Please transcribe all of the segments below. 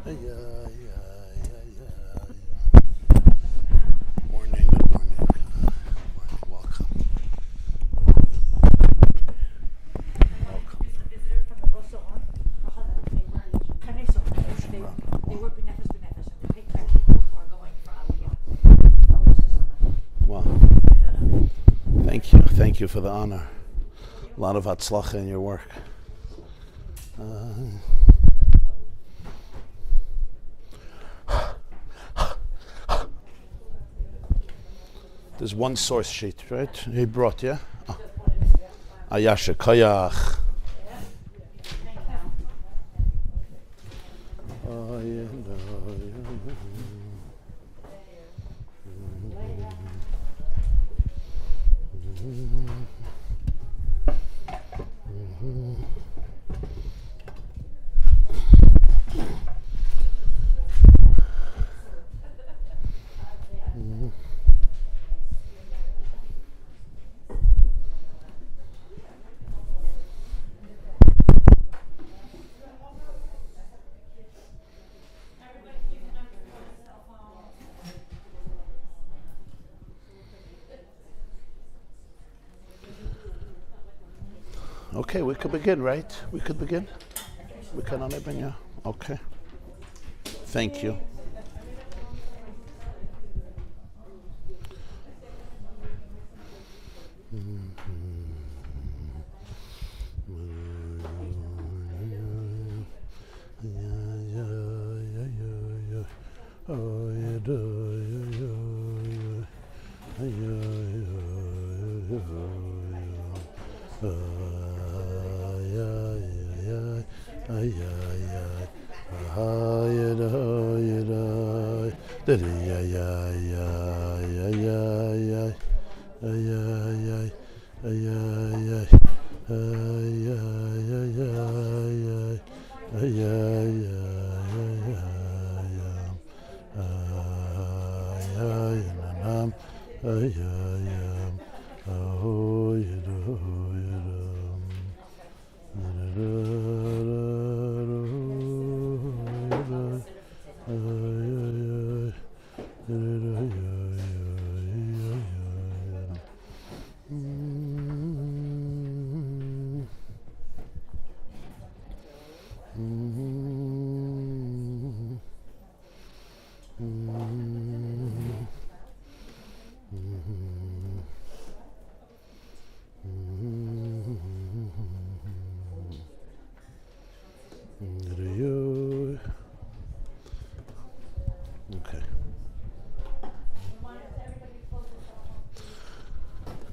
Yeah, yeah, yeah. Morning, good morning. Welcome. Welcome. Well, thank you for the honor. A lot of hatzlacha in your work. There's one source sheet, right? He brought, yeah? Ayasha Kayach. Okay, we could begin, right? We could begin? We can only begin, yeah? Okay. Thank you.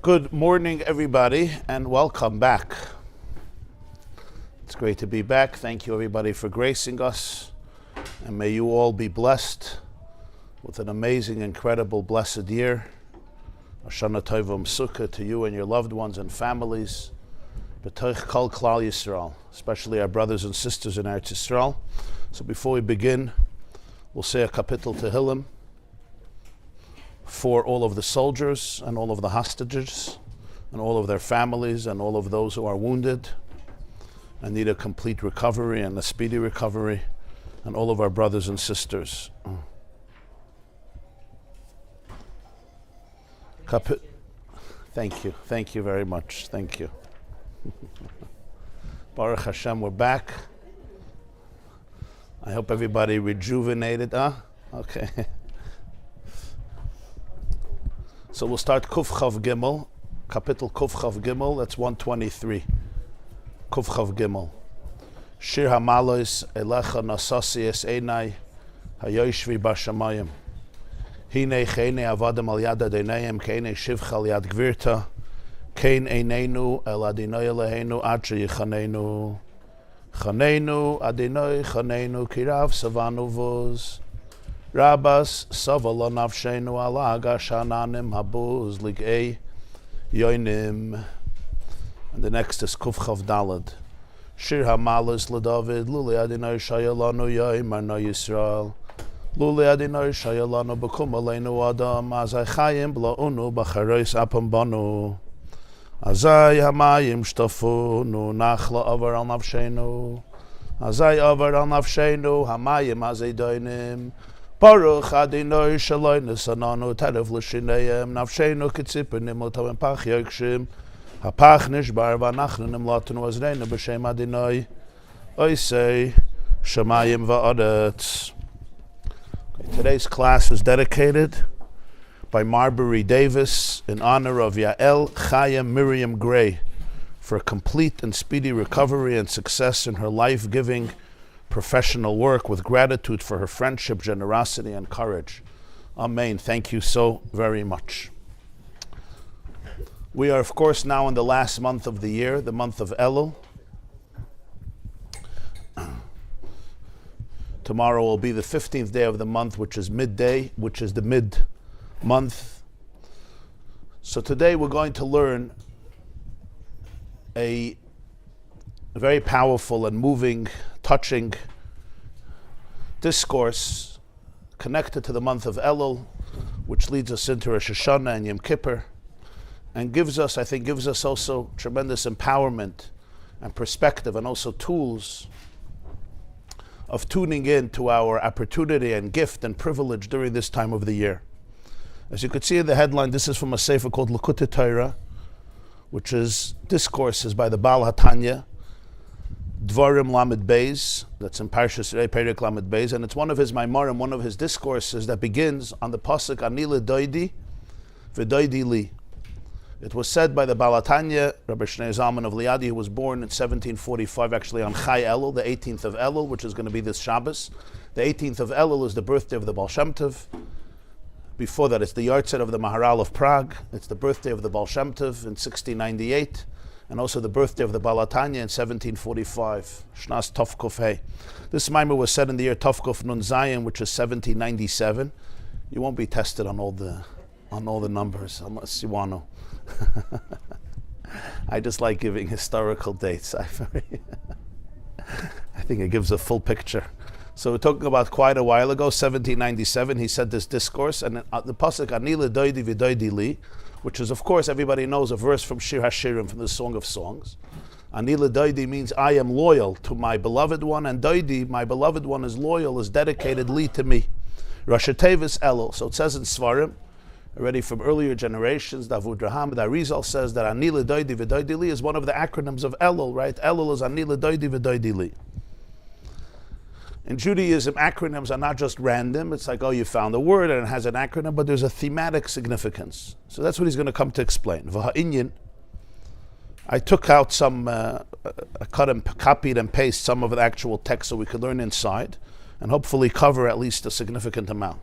Good morning, everybody, and welcome back. It's great to be back. Thank you, everybody, for gracing us. And may you all be blessed with an amazing, incredible, blessed year. Hoshana Tova M'sukkah to you and your loved ones and families. B'toich Kol Klal Yisrael, especially our brothers and sisters in Eretz Yisrael. So before we begin, we'll say a kapitel Tehillim for all of the soldiers and all of the hostages and all of their families and all of those who are wounded and need a complete recovery and a speedy recovery, and all of our brothers and sisters. Thank you very much. Thank you. Baruch Hashem, we're back. I hope everybody rejuvenated, Okay. So we'll start Kuf Chav Gimel, Kapitel Kuf Chav Gimel, that's 123. Kuf Chav Gimel. Shir Hamalos Elecha Nasasi Es Einai Hayoshvi Bashamayim. Hine Chene Avadam Al Yad Adonayim Kene Shivcha Al Yad Gvirta Kein Einenu El Adonai Eloheinu Ad Sheyichanenu Chanenu Adonai Chanenu Kirav Savanu Vuz Rabas Savala Navshenu Alaga Shananim Habuz Ligei Yoinim. And the next is Kuf Chav Dalad. Shir Hamalos LeDavid Luli Adonai Shayalanu Yoimar No Yisrael Luli Adonai Shayalanu B'kum Aleinu Adam Azai Chayim Bla'unu B'charois Apam Banu Azai Hamayim Shtafunu Nachla Avar Al Navshenu Azai avar al nafshenu hamayim azeidoinim. Baruch Adonai Shalom Sananu Tarev L'Shinayim Nafshenu Kitzipunim L'Tavim Pach Yokshim Hapach Nishbar V'Anachnu Nimlatunu Azreinu B'Shem Adonai Oisei Shemayim Va'aretz. Today's class is dedicated by Marbury Davis in honor of Yael Chaya Miriam Gray for a complete and speedy recovery and success in her life-giving professional work, with gratitude for her friendship, generosity, and courage. Amen. Thank you so very much. We are, of course, now in the last month of the year, the month of Elul. Tomorrow will be the 15th day of the month, which is midday, which is the mid-month. So today we're going to learn a very powerful and moving, touching discourse connected to the month of Elul, which leads us into Rosh Hashanah and Yom Kippur, and gives us also tremendous empowerment and perspective, and also tools of tuning in to our opportunity and gift and privilege during this time of the year. As you could see in the headline, this is from a sefer called Likutei Torah, which is discourses by the Baal HaTanya, Dvarim Lamed Beis, that's in Parshas Perek Lamed Beis, and it's one of his Maamrim, one of his discourses that begins on the pasuk Ani Ledodi v'Doidi li. It was said by the Baal HaTanya, Rabbi Shnei Zalman of Liadi, who was born in 1745, actually on Chai Elul, the 18th of Elul, which is going to be this Shabbos. The 18th of Elul is the birthday of the Baal Shem Tov. Before that, it's the Yahrzeit of the Maharal of Prague. It's the birthday of the Baal Shem Tov in 1698. And also the birthday of the Baal HaTanya in 1745, Shnas Tov Kuf Hey. This Maamr was said in the year Tov Kuf Nun Zayin, which is 1797. You won't be tested on all the numbers unless you want to. I just like giving historical dates. I think it gives a full picture. So we're talking about quite a while ago, 1797. He said this discourse, and the pasuk Ani Ledodi v'Doidi li, which is, of course, everybody knows, a verse from Shir HaShirim, from the Song of Songs. Ani Ledodi means I am loyal to my beloved one, and Doidi, my beloved one, is loyal, is dedicated li to me. Rosh Tevis Elul. So it says in Svarim, already from earlier generations, Davud Raham, the Arizal says that Ani Ledodi v'Doidi li is one of the acronyms of Elul, right? Elul is Ani Ledodi v'Doidi li. In Judaism, acronyms are not just random. It's like, oh, you found a word and it has an acronym, but there's a thematic significance. So that's what he's going to come to explain. V'ha'inyan, I took out some, copied and pasted some of the actual text so we could learn inside and hopefully cover at least a significant amount.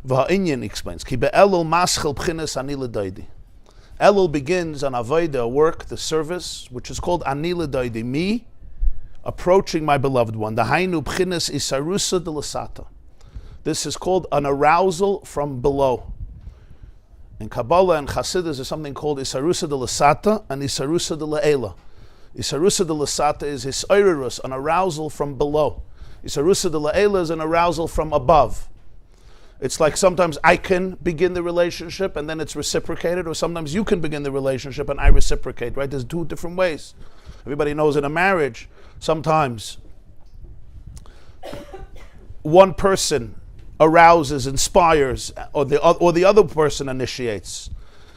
V'ha'inyan explains, Ki be'elul maschel b'chinas ani l'doidi. Elul begins on avodah, work, the service, which is called ani l'doidi, me approaching my beloved one. The Hainu B'chinas Isarusa de Lasata. This is called an arousal from below. In Kabbalah and Chassidus, there's something called Isarusa de Lasata and Isarusa de La'ela. Isarusa de Lasata is Hisairus, an arousal from below. Isarusa de La'ela is an arousal from above. It's like sometimes I can begin the relationship and then it's reciprocated, or sometimes you can begin the relationship and I reciprocate, right? There's two different ways. Everybody knows in a marriage, sometimes one person arouses, inspires, or the other person initiates.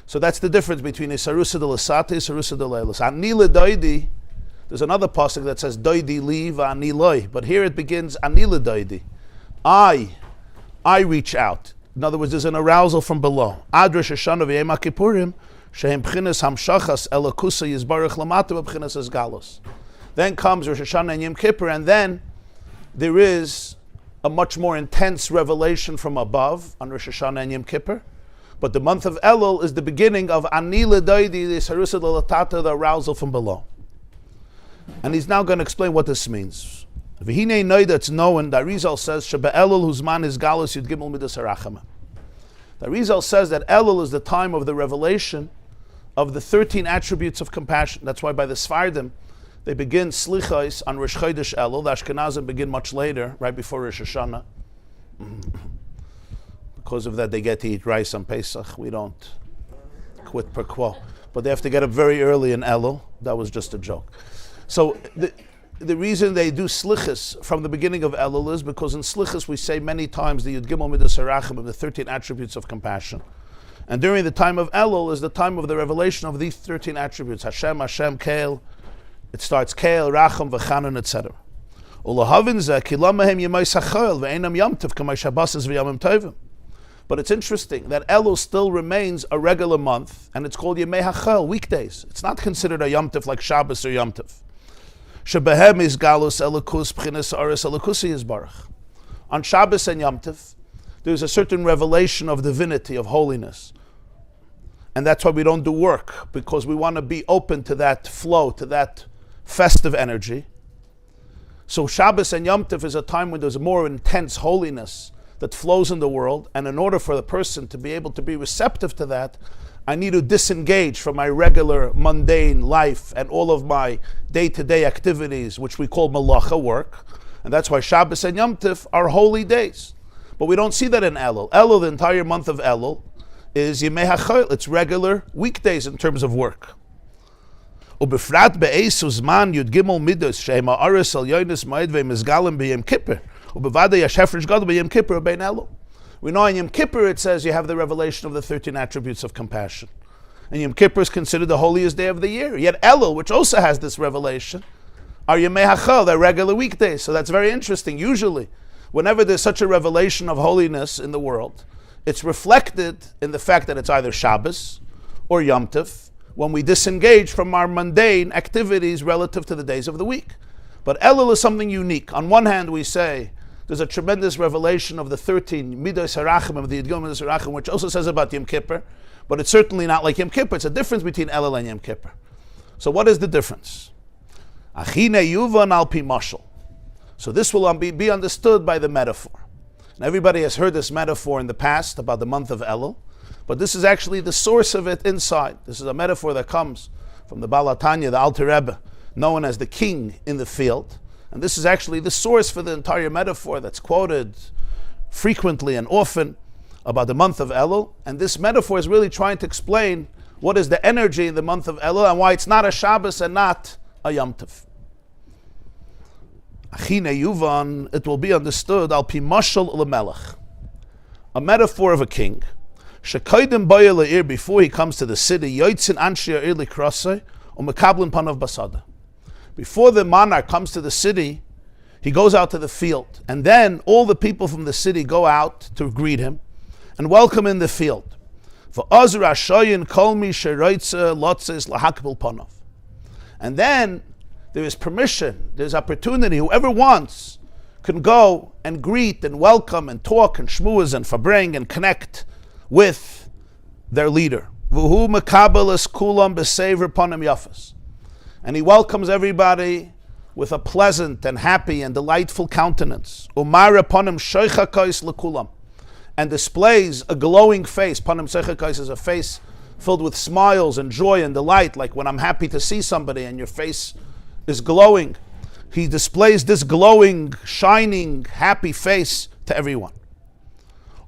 So that's the difference between Isarusa de Lasata and Isarusa de Leilas. Ani L'Doidi, there's another pasuk that says Doidi li v'ani loi, but here it begins Ani L'Doidi. I reach out. In other words, there's an arousal from below. Ad Rosh Hashanah v'Yom Kippurim, shehem b'chinas hamshachas elakusa yizbarach lamata b'chinas esgalos. Then comes Rosh Hashanah and Yom Kippur, and then there is a much more intense revelation from above on Rosh Hashanah and Yom Kippur. But the month of Elul is the beginning of Ani Ledodi, the Sarusa de Latata, the arousal from below. And he's now going to explain what this means. V'hinei noida, it's known, the Arizal says, Sheba Elul huzman is galus yud gimel midas harachama. The Arizal says that Elul is the time of the revelation of the 13 attributes of compassion. That's why by the Sfardim, they begin Slichos on Rosh Chodesh Elul. The Ashkenazim begin much later, right before Rosh Hashanah. Because of that, they get to eat rice on Pesach. We don't quit per quo. But they have to get up very early in Elul. That was just a joke. So the reason they do slichus from the beginning of Elul is because in slichus we say many times the Yud Gimel Midas Harachim, the 13 attributes of compassion. And during the time of Elul is the time of the revelation of these 13 attributes. Hashem, Hashem, Kael. It starts Kael, Racham, V'chanan, etc. But it's interesting that Elul still remains a regular month, and it's called Yemei HaChol, weekdays. It's not considered a Yom Tov like Shabbos or Yom Tov. Shebehem is galus elikus b'chinas aris elikusi yisbarach. On Shabbos and Yom Tov, there's a certain revelation of divinity, of holiness. And that's why we don't do work, because we want to be open to that flow, to that festive energy. So Shabbos and Yom Tov is a time when there's more intense holiness that flows in the world, and in order for the person to be able to be receptive to that, I need to disengage from my regular mundane life and all of my day-to-day activities, which we call malacha, work. And that's why Shabbos and Yom Tov are holy days. But we don't see that in Elul. Elul, the entire month of Elul, is Yemei HaChol. It's regular weekdays in terms of work. Ubefrat be'esu zman yud gimel midos she'ema aris al yonis ma'ed ve'mizgalim b'yem kippur. Ubevada yashefresh gadol b'yem kippur bein Elul. We know in Yom Kippur it says you have the revelation of the 13 attributes of compassion. And Yom Kippur is considered the holiest day of the year. Yet Elul, which also has this revelation, are Yemei HaChol, they're regular weekdays. So that's very interesting. Usually, whenever there's such a revelation of holiness in the world, it's reflected in the fact that it's either Shabbos or Yom Tov, when we disengage from our mundane activities relative to the days of the week. But Elul is something unique. On one hand, we say there's a tremendous revelation of the 13 Midos Harachim, of the Yud Gimel Midos Harachim, which also says about Yom Kippur, but it's certainly not like Yom Kippur. It's a difference between Elul and Yom Kippur. So what is the difference? Achine Yuvan al pi mashal. So this will be understood by the metaphor. And everybody has heard this metaphor in the past about the month of Elul, but this is actually the source of it inside. This is a metaphor that comes from the Baal HaTanya, the Alter Rebbe, known as the king in the field. And this is actually the source for the entire metaphor that's quoted frequently and often about the month of Elul. And this metaphor is really trying to explain what is the energy in the month of Elul and why it's not a Shabbos and not a Yom Tov. Achine Yuvan, it will be understood, al pi mashal lemelech, a metaphor of a king. Shekaydim baya le'ir, before he comes to the city, yoitzin anshi ha'ir likrasei, u'mekablin panav basada. Before the monarch comes to the city, he goes out to the field. And then all the people from the city go out to greet him and welcome in the field. And then there is permission, there's opportunity. Whoever wants can go and greet and welcome and talk and shmooze and fabring and connect with their leader. And he welcomes everybody with a pleasant and happy and delightful countenance. And displays a glowing face. Panim seichakais is a face filled with smiles and joy and delight, like when I'm happy to see somebody and your face is glowing. He displays this glowing, shining, happy face to everyone.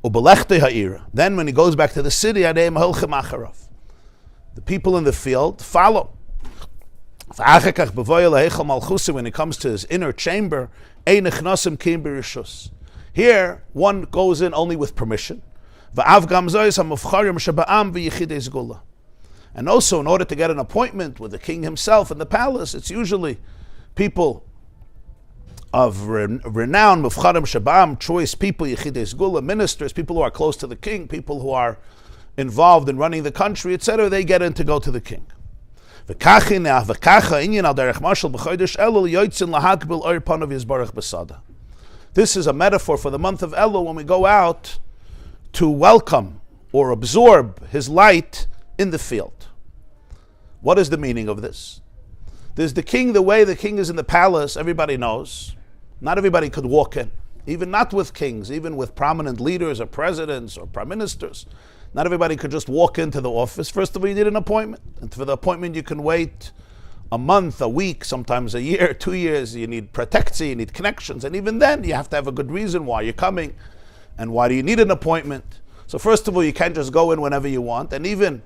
Then when he goes back to the city, the people in the field follow. When it comes to his inner chamber, here one goes in only with permission. And also, in order to get an appointment with the king himself in the palace, it's usually people of renown, choice people, ministers, people who are close to the king, people who are involved in running the country, etc. They get in to go to the king. This is a metaphor for the month of Elul when we go out to welcome or absorb his light in the field. What is the meaning of this? There's the king, the way the king is in the palace, everybody knows. Not everybody could walk in, even not with kings, even with prominent leaders or presidents or prime ministers. Not everybody could just walk into the office. First of all, you need an appointment. And for the appointment, you can wait a month, a week, sometimes a year, 2 years. You need protection, you need connections. And even then, you have to have a good reason why you're coming and why do you need an appointment. So first of all, you can't just go in whenever you want. And even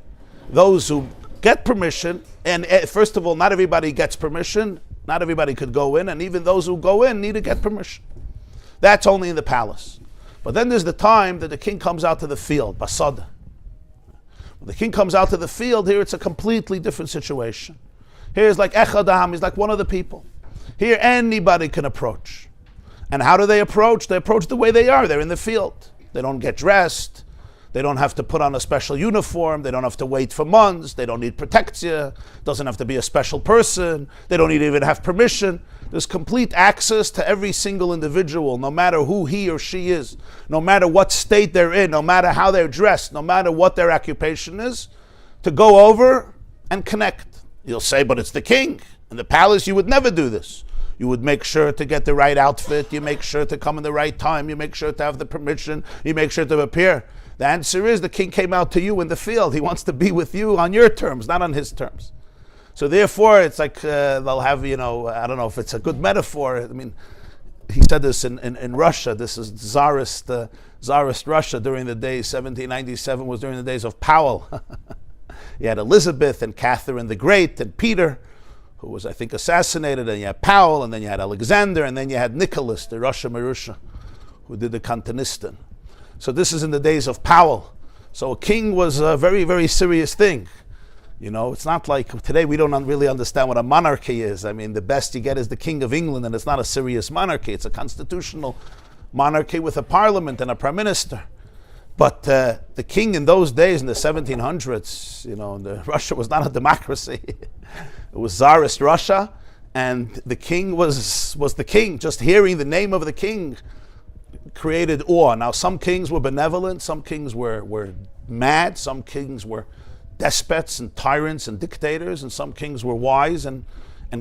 those who get permission, and first of all, not everybody gets permission. Not everybody could go in, and even those who go in need to get permission. That's only in the palace. But then there's the time that the king comes out to the field, basada. When the king comes out to the field, here it's a completely different situation. Here it's like echadam, he's like one of the people. Here anybody can approach. And how do they approach? They approach the way they are. They're in the field. They don't get dressed. They don't have to put on a special uniform. They don't have to wait for months. They don't need protection. Doesn't have to be a special person. They don't even have permission. There's complete access to every single individual, no matter who he or she is, no matter what state they're in, no matter how they're dressed, no matter what their occupation is, to go over and connect. You'll say, but it's the king. In the palace, you would never do this. You would make sure to get the right outfit. You make sure to come in the right time. You make sure to have the permission. You make sure to appear. The answer is the king came out to you in the field. He wants to be with you on your terms, not on his terms. So therefore, it's like they'll have, I don't know if it's a good metaphor. I mean, he said this in Russia. This is Tsarist Russia during the days, 1797 was during the days of Powell. You had Elizabeth and Catherine the Great and Peter, who was, I think, assassinated, and you had Powell, and then you had Alexander, and then you had Nicholas, the Russia Marusha, who did the Kantanistan. So this is in the days of Powell. So a king was a very, very serious thing. It's not like today we don't really understand what a monarchy is. I mean, the best you get is the King of England, and it's not a serious monarchy. It's a constitutional monarchy with a parliament and a prime minister. But the king in those days, in the 1700s, Russia was not a democracy. It was Tsarist Russia, and the king was the king. Just hearing the name of the king created awe. Now, some kings were benevolent, some kings were mad, some kings were despots and tyrants and dictators, and some kings were wise and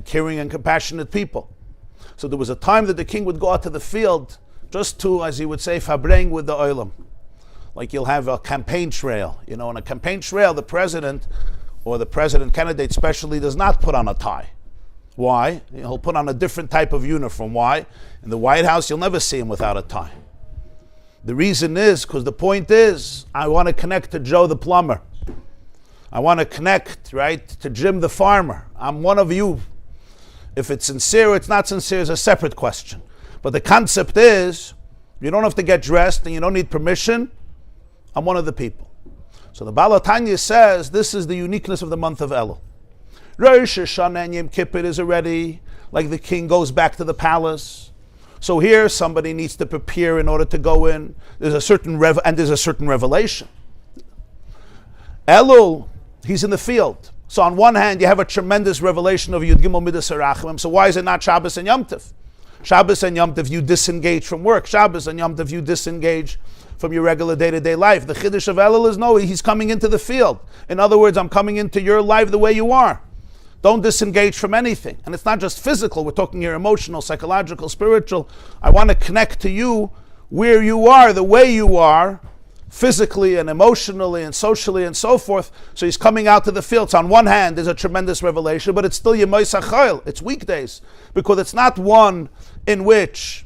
caring and compassionate people. So there was a time that the king would go out to the field just to, as he would say, fabreng with the oilam. Like you'll have a campaign trail. On a campaign trail, the president or the president candidate especially does not put on a tie. Why? He'll put on a different type of uniform. Why? In the White House, you'll never see him without a tie. The reason is because the point is, I want to connect to Joe the plumber. I want to connect, right, to Jim the farmer. I'm one of you. If it's sincere or it's not sincere is a separate question. But the concept is, you don't have to get dressed and you don't need permission. I'm one of the people. So the Baal HaTanya says this is the uniqueness of the month of Elul. Rosh Hashanah and Yom Kippur is already like the king goes back to the palace. So here somebody needs to prepare in order to go in. There's a certain revelation. Elul, he's in the field. So on one hand, you have a tremendous revelation of Yud Gimel Midas HaRachamim. So why is it not Shabbos and Yom Tov? Shabbos and Yom Tov, you disengage from work. Shabbos and Yom Tov, you disengage from your regular day-to-day life. The Chiddush of Elul is no, he's coming into the field. In other words, I'm coming into your life the way you are. Don't disengage from anything. And it's not just physical, we're talking here emotional, psychological, spiritual. I want to connect to you where you are, the way you are, physically and emotionally and socially and so forth. So he's coming out to the fields. On one hand, there's a tremendous revelation, but it's still Yemei Sachayil. It's weekdays. Because it's not one in which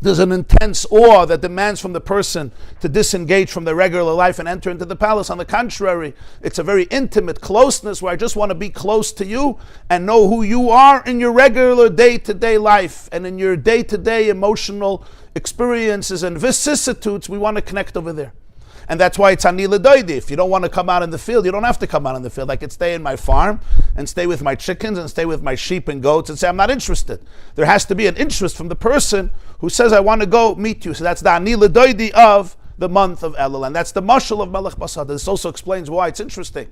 there's an intense awe that demands from the person to disengage from their regular life and enter into the palace. On the contrary, it's a very intimate closeness where I just want to be close to you and know who you are in your regular day-to-day life and in your day-to-day emotional experiences and vicissitudes. We want to connect over there. And that's why it's ani Ledodi. If you don't want to come out in the field, you don't have to come out in the field. I could stay in my farm and stay with my chickens and stay with my sheep and goats and say, I'm not interested. There has to be an interest from the person who says, I want to go meet you. So that's the ani Ledodi of the month of Elul. And that's the mashal of Melech Basad. This also explains why it's interesting.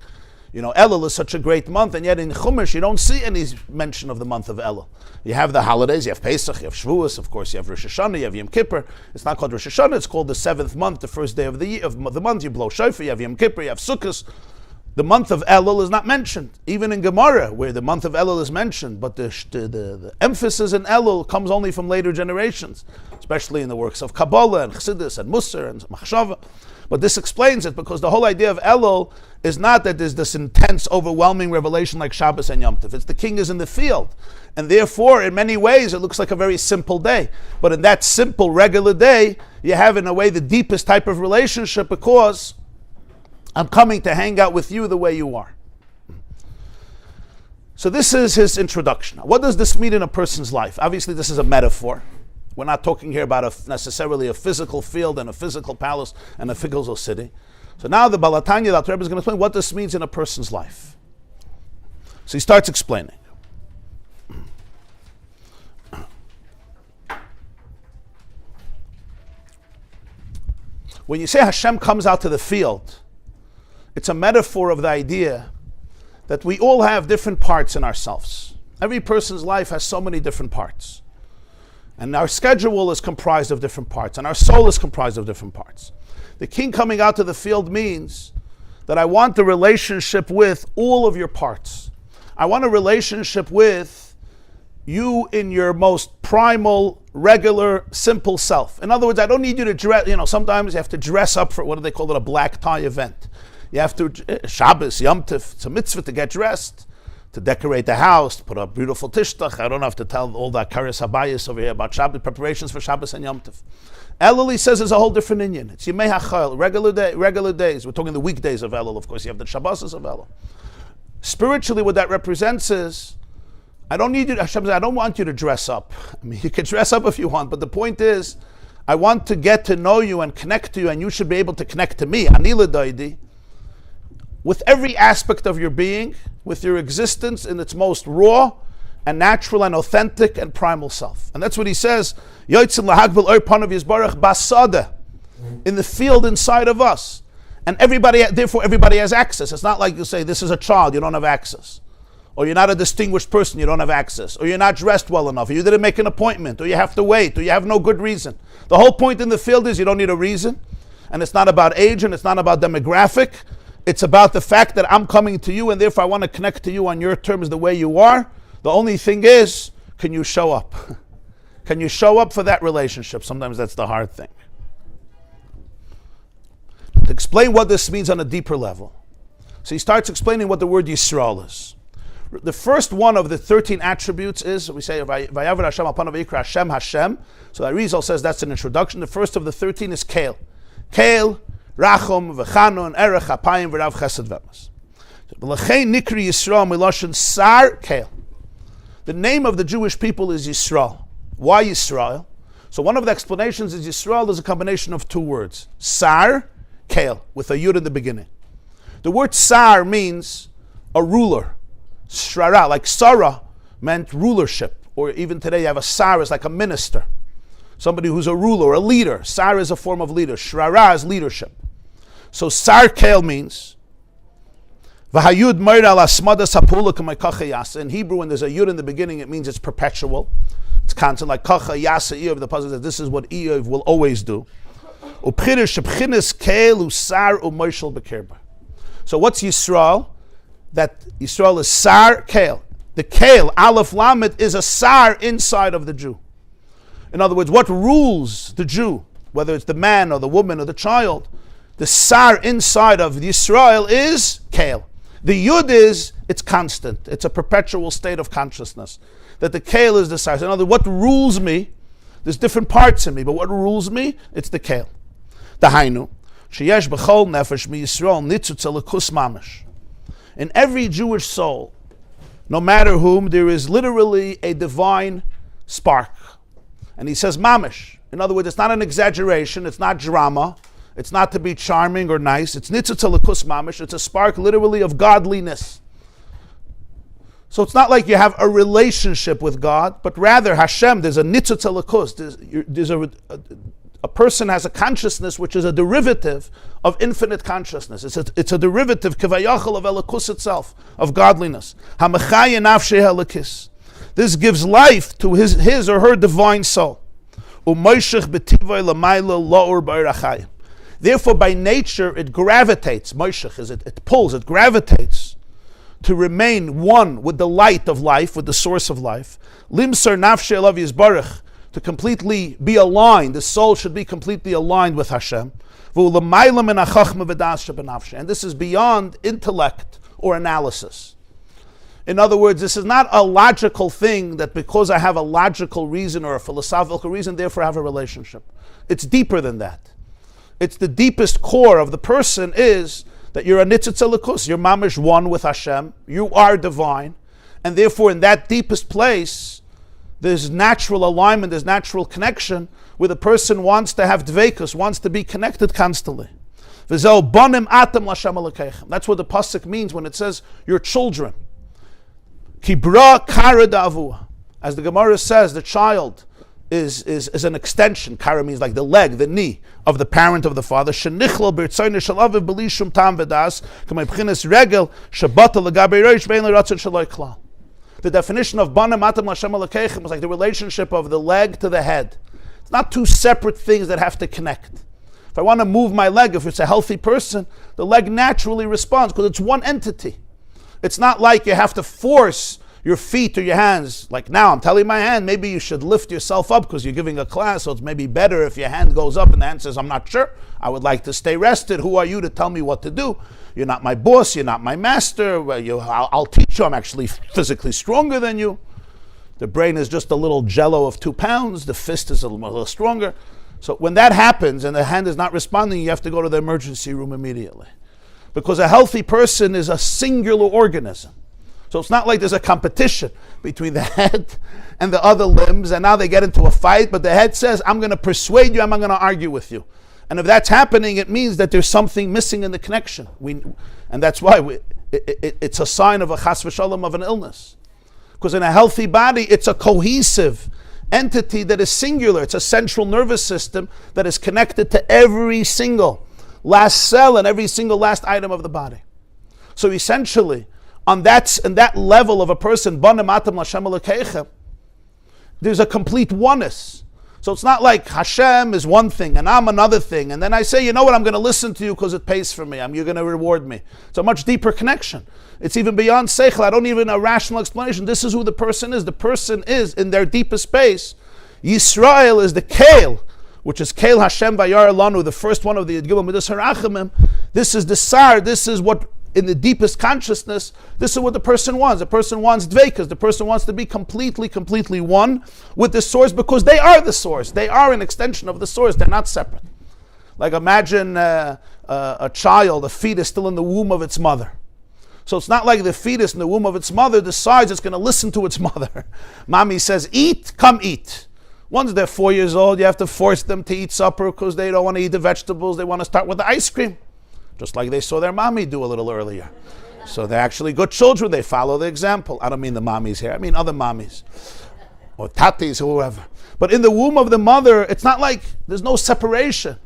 Elul is such a great month, and yet in Chumash you don't see any mention of the month of Elul. You have the holidays, you have Pesach, you have Shavuos, of course, you have Rosh Hashanah, you have Yom Kippur. It's not called Rosh Hashanah, it's called the 7th month, the first day of the year, of the month. You blow shofar, you have Yom Kippur, you have Sukkot. The month of Elul is not mentioned, even in Gemara, where the month of Elul is mentioned, but the emphasis in Elul comes only from later generations, especially in the works of Kabbalah and Chassidus and Musar and Machshava. But this explains it, because the whole idea of Elul is not that there's this intense, overwhelming revelation like Shabbos and Yom Tov. It's the king is in the field. And therefore, in many ways, it looks like a very simple day. But in that simple, regular day, you have, in a way, the deepest type of relationship, because I'm coming to hang out with you the way you are. So this is his introduction. What does this mean in a person's life? Obviously, this is a metaphor. We're not talking here about necessarily a physical field and a physical palace and a physical city. So now the Balatanya, that Rebbe is going to explain what this means in a person's life. So he starts explaining. When you say Hashem comes out to the field, it's a metaphor of the idea that we all have different parts in ourselves. Every person's life has so many different parts. And our schedule is comprised of different parts, and our soul is comprised of different parts. The king coming out to the field means that I want the relationship with all of your parts. I want a relationship with you in your most primal, regular, simple self. In other words, I don't need you to dress, sometimes you have to dress up for, what do they call it, a black tie event. You have to, Shabbos, Yom Tov, it's a mitzvah to get dressed, to decorate the house, to put up beautiful tishtach. I don't have to tell all that karis habayis over here about Shabbos, preparations for Shabbos and Yom Tov. Elul, he says, is a whole different inyan. It's Yimei HaChayil, regular days. We're talking the weekdays of Elul, of course. You have the Shabbos of Elul. Spiritually, what that represents is, I don't need you, Hashem says, I don't want you to dress up. I mean, you can dress up if you want, but the point is, I want to get to know you and connect to you, and you should be able to connect to me, Ani Ledodi, with every aspect of your being, with your existence in its most raw and natural and authentic and primal self. And that's what he says, Yotzin lahagbel oir panav yizbarach basada, in the field inside of us. And therefore everybody has access. It's not like you say, this is a child, you don't have access. Or you're not a distinguished person, you don't have access. Or you're not dressed well enough, or you didn't make an appointment, or you have to wait, or you have no good reason. The whole point in the field is you don't need a reason. And it's not about age, and it's not about demographic. It's about the fact that I'm coming to you, and therefore I want to connect to you on your terms the way you are. The only thing is, can you show up? Can you show up for that relationship? Sometimes that's the hard thing. To explain what this means on a deeper level. So he starts explaining what the word Yisrael is. The first one of the 13 attributes is, we say, Vayavar Hashem Apanav Vayikra Hashem Hashem. So the Arizal says that's an introduction. The first of the 13 is Kael. Kael, Rachum, V'chanun, Erech, Apayim, V'rav Chesed V'emes. L'chein Nikri Yisrael Miloshen Sar Kael. The name of the Jewish people is Yisrael. Why Yisrael? So one of the explanations is Yisrael is a combination of two words. Sar, Kael, with a yud in the beginning. The word Sar means a ruler. Shrara, like Sarah meant rulership. Or even today you have a Sar as like a minister. Somebody who's a ruler, a leader. Sar is a form of leader. Shrara is leadership. So Sar Kael means V'hayud Meir al Asmadas Hapula K'may Yasa. In Hebrew, when there's a yud in the beginning, it means it's perpetual. It's constant, like Kacha Yasa Eov. The puzzle says this is what Eov will always do. Upchirish Shebchines Kael Usar U'Moishel B'Kerba. So what's Yisrael? That Yisrael is Sar Kael. The Kael, Aleph Lamed, is a Sar inside of the Jew. In other words, what rules the Jew, whether it's the man or the woman or the child, the Sar inside of Yisrael is Kael. The Yud is, it's constant. It's a perpetual state of consciousness. That the Kael is the Sar. So in other words, what rules me, there's different parts in me, but what rules me, it's the Kael. The Hainu, Sheyesh B'chol Nefesh Mi Yisrael Nitzutz Elikus Mamish. In every Jewish soul, no matter whom, there is literally a divine spark. And he says mamish. In other words, it's not an exaggeration, it's not drama, it's not to be charming or nice. It's nitzutz elikus mamish. It's a spark literally of godliness. So it's not like you have a relationship with God, but rather Hashem, there's a nitzutz elikus. There's a person has a consciousness which is a derivative of infinite consciousness. It's a derivative, kivayachal, of elikus itself, of godliness. Hamechaya nafshei elikis. This gives life to his or her divine soul. Therefore, by nature, it gravitates. Moishech is it pulls, it gravitates to remain one with the light of life, with the source of life. Limsar nafshei elav yizbarach, to completely be aligned. The soul should be completely aligned with Hashem. And this is beyond intellect or analysis. In other words, this is not a logical thing that because I have a logical reason or a philosophical reason, therefore I have a relationship. It's deeper than that. It's the deepest core of the person is that you're a nitzitz elikus, you're mamish one with Hashem, you are divine, And therefore, in that deepest place, there's natural alignment, there's natural connection, where the person wants to have dveikus, wants to be connected constantly. That's what the pasuk means when it says your children. Kibra kara da'avua. As the Gemara says, the child is an extension. Kara means like the leg, the knee of the parent of the father. Shenichlo b'rtzoyne shalaviv b'li shum tam v'das k'may b'chinas regel shabata l'gabei reish bein l'ratzon shaloi klal. The definition of banim atam l'Hashem Elokeichem is like the relationship of the leg to the head. It's not two separate things that have to connect. If I want to move my leg, if it's a healthy person, the leg naturally responds because it's one entity. It's not like you have to force your feet or your hands. Like now, I'm telling my hand, maybe you should lift yourself up because you're giving a class, so it's maybe better if your hand goes up and the hand says, I'm not sure. I would like to stay rested. Who are you to tell me what to do? You're not my boss. You're not my master. I'll teach you. I'm actually physically stronger than you. The brain is just a little jello of 2 pounds. The fist is a little stronger. So when that happens and the hand is not responding, you have to go to the emergency room immediately. Because a healthy person is a singular organism. So it's not like there's a competition between the head and the other limbs, and now they get into a fight, but the head says, I'm going to persuade you, I'm not going to argue with you. And if that's happening, it means that there's something missing in the connection. And that's why it's a sign of a chas v'shalom, of an illness. Because in a healthy body, it's a cohesive entity that is singular. It's a central nervous system that is connected to every single last cell and every single last item of the body. So essentially, in that level of a person, banim atam l'Hashem Elokeichem, there's a complete oneness. So it's not like Hashem is one thing and I'm another thing, and then I say, you know what, I'm going to listen to you because it pays for me. You're going to reward me. It's a much deeper connection. It's even beyond seichel. I don't need a rational explanation. This is who the person is. The person is in their deepest space. Yisrael is the Kael, which is Kael Hashem Vayar Lanu, the first one of the Gilul Midas Harachamim. This is the Sar. This is what, in the deepest consciousness, this is what the person wants. The person wants dveikus. The person wants to be completely one with the source, because they are the source. They are an extension of the source. They're not separate. Like imagine a child, a fetus still in the womb of its mother. So it's not like the fetus in the womb of its mother decides it's going to listen to its mother. Mommy says, eat, come eat. Once they're 4 years old, you have to force them to eat supper because they don't want to eat the vegetables. They want to start with the ice cream. Just like they saw their mommy do a little earlier. So they're actually good children. They follow the example. I don't mean the mommies here. I mean other mommies. Or tatis, or whoever. But in the womb of the mother, it's not like there's no separation.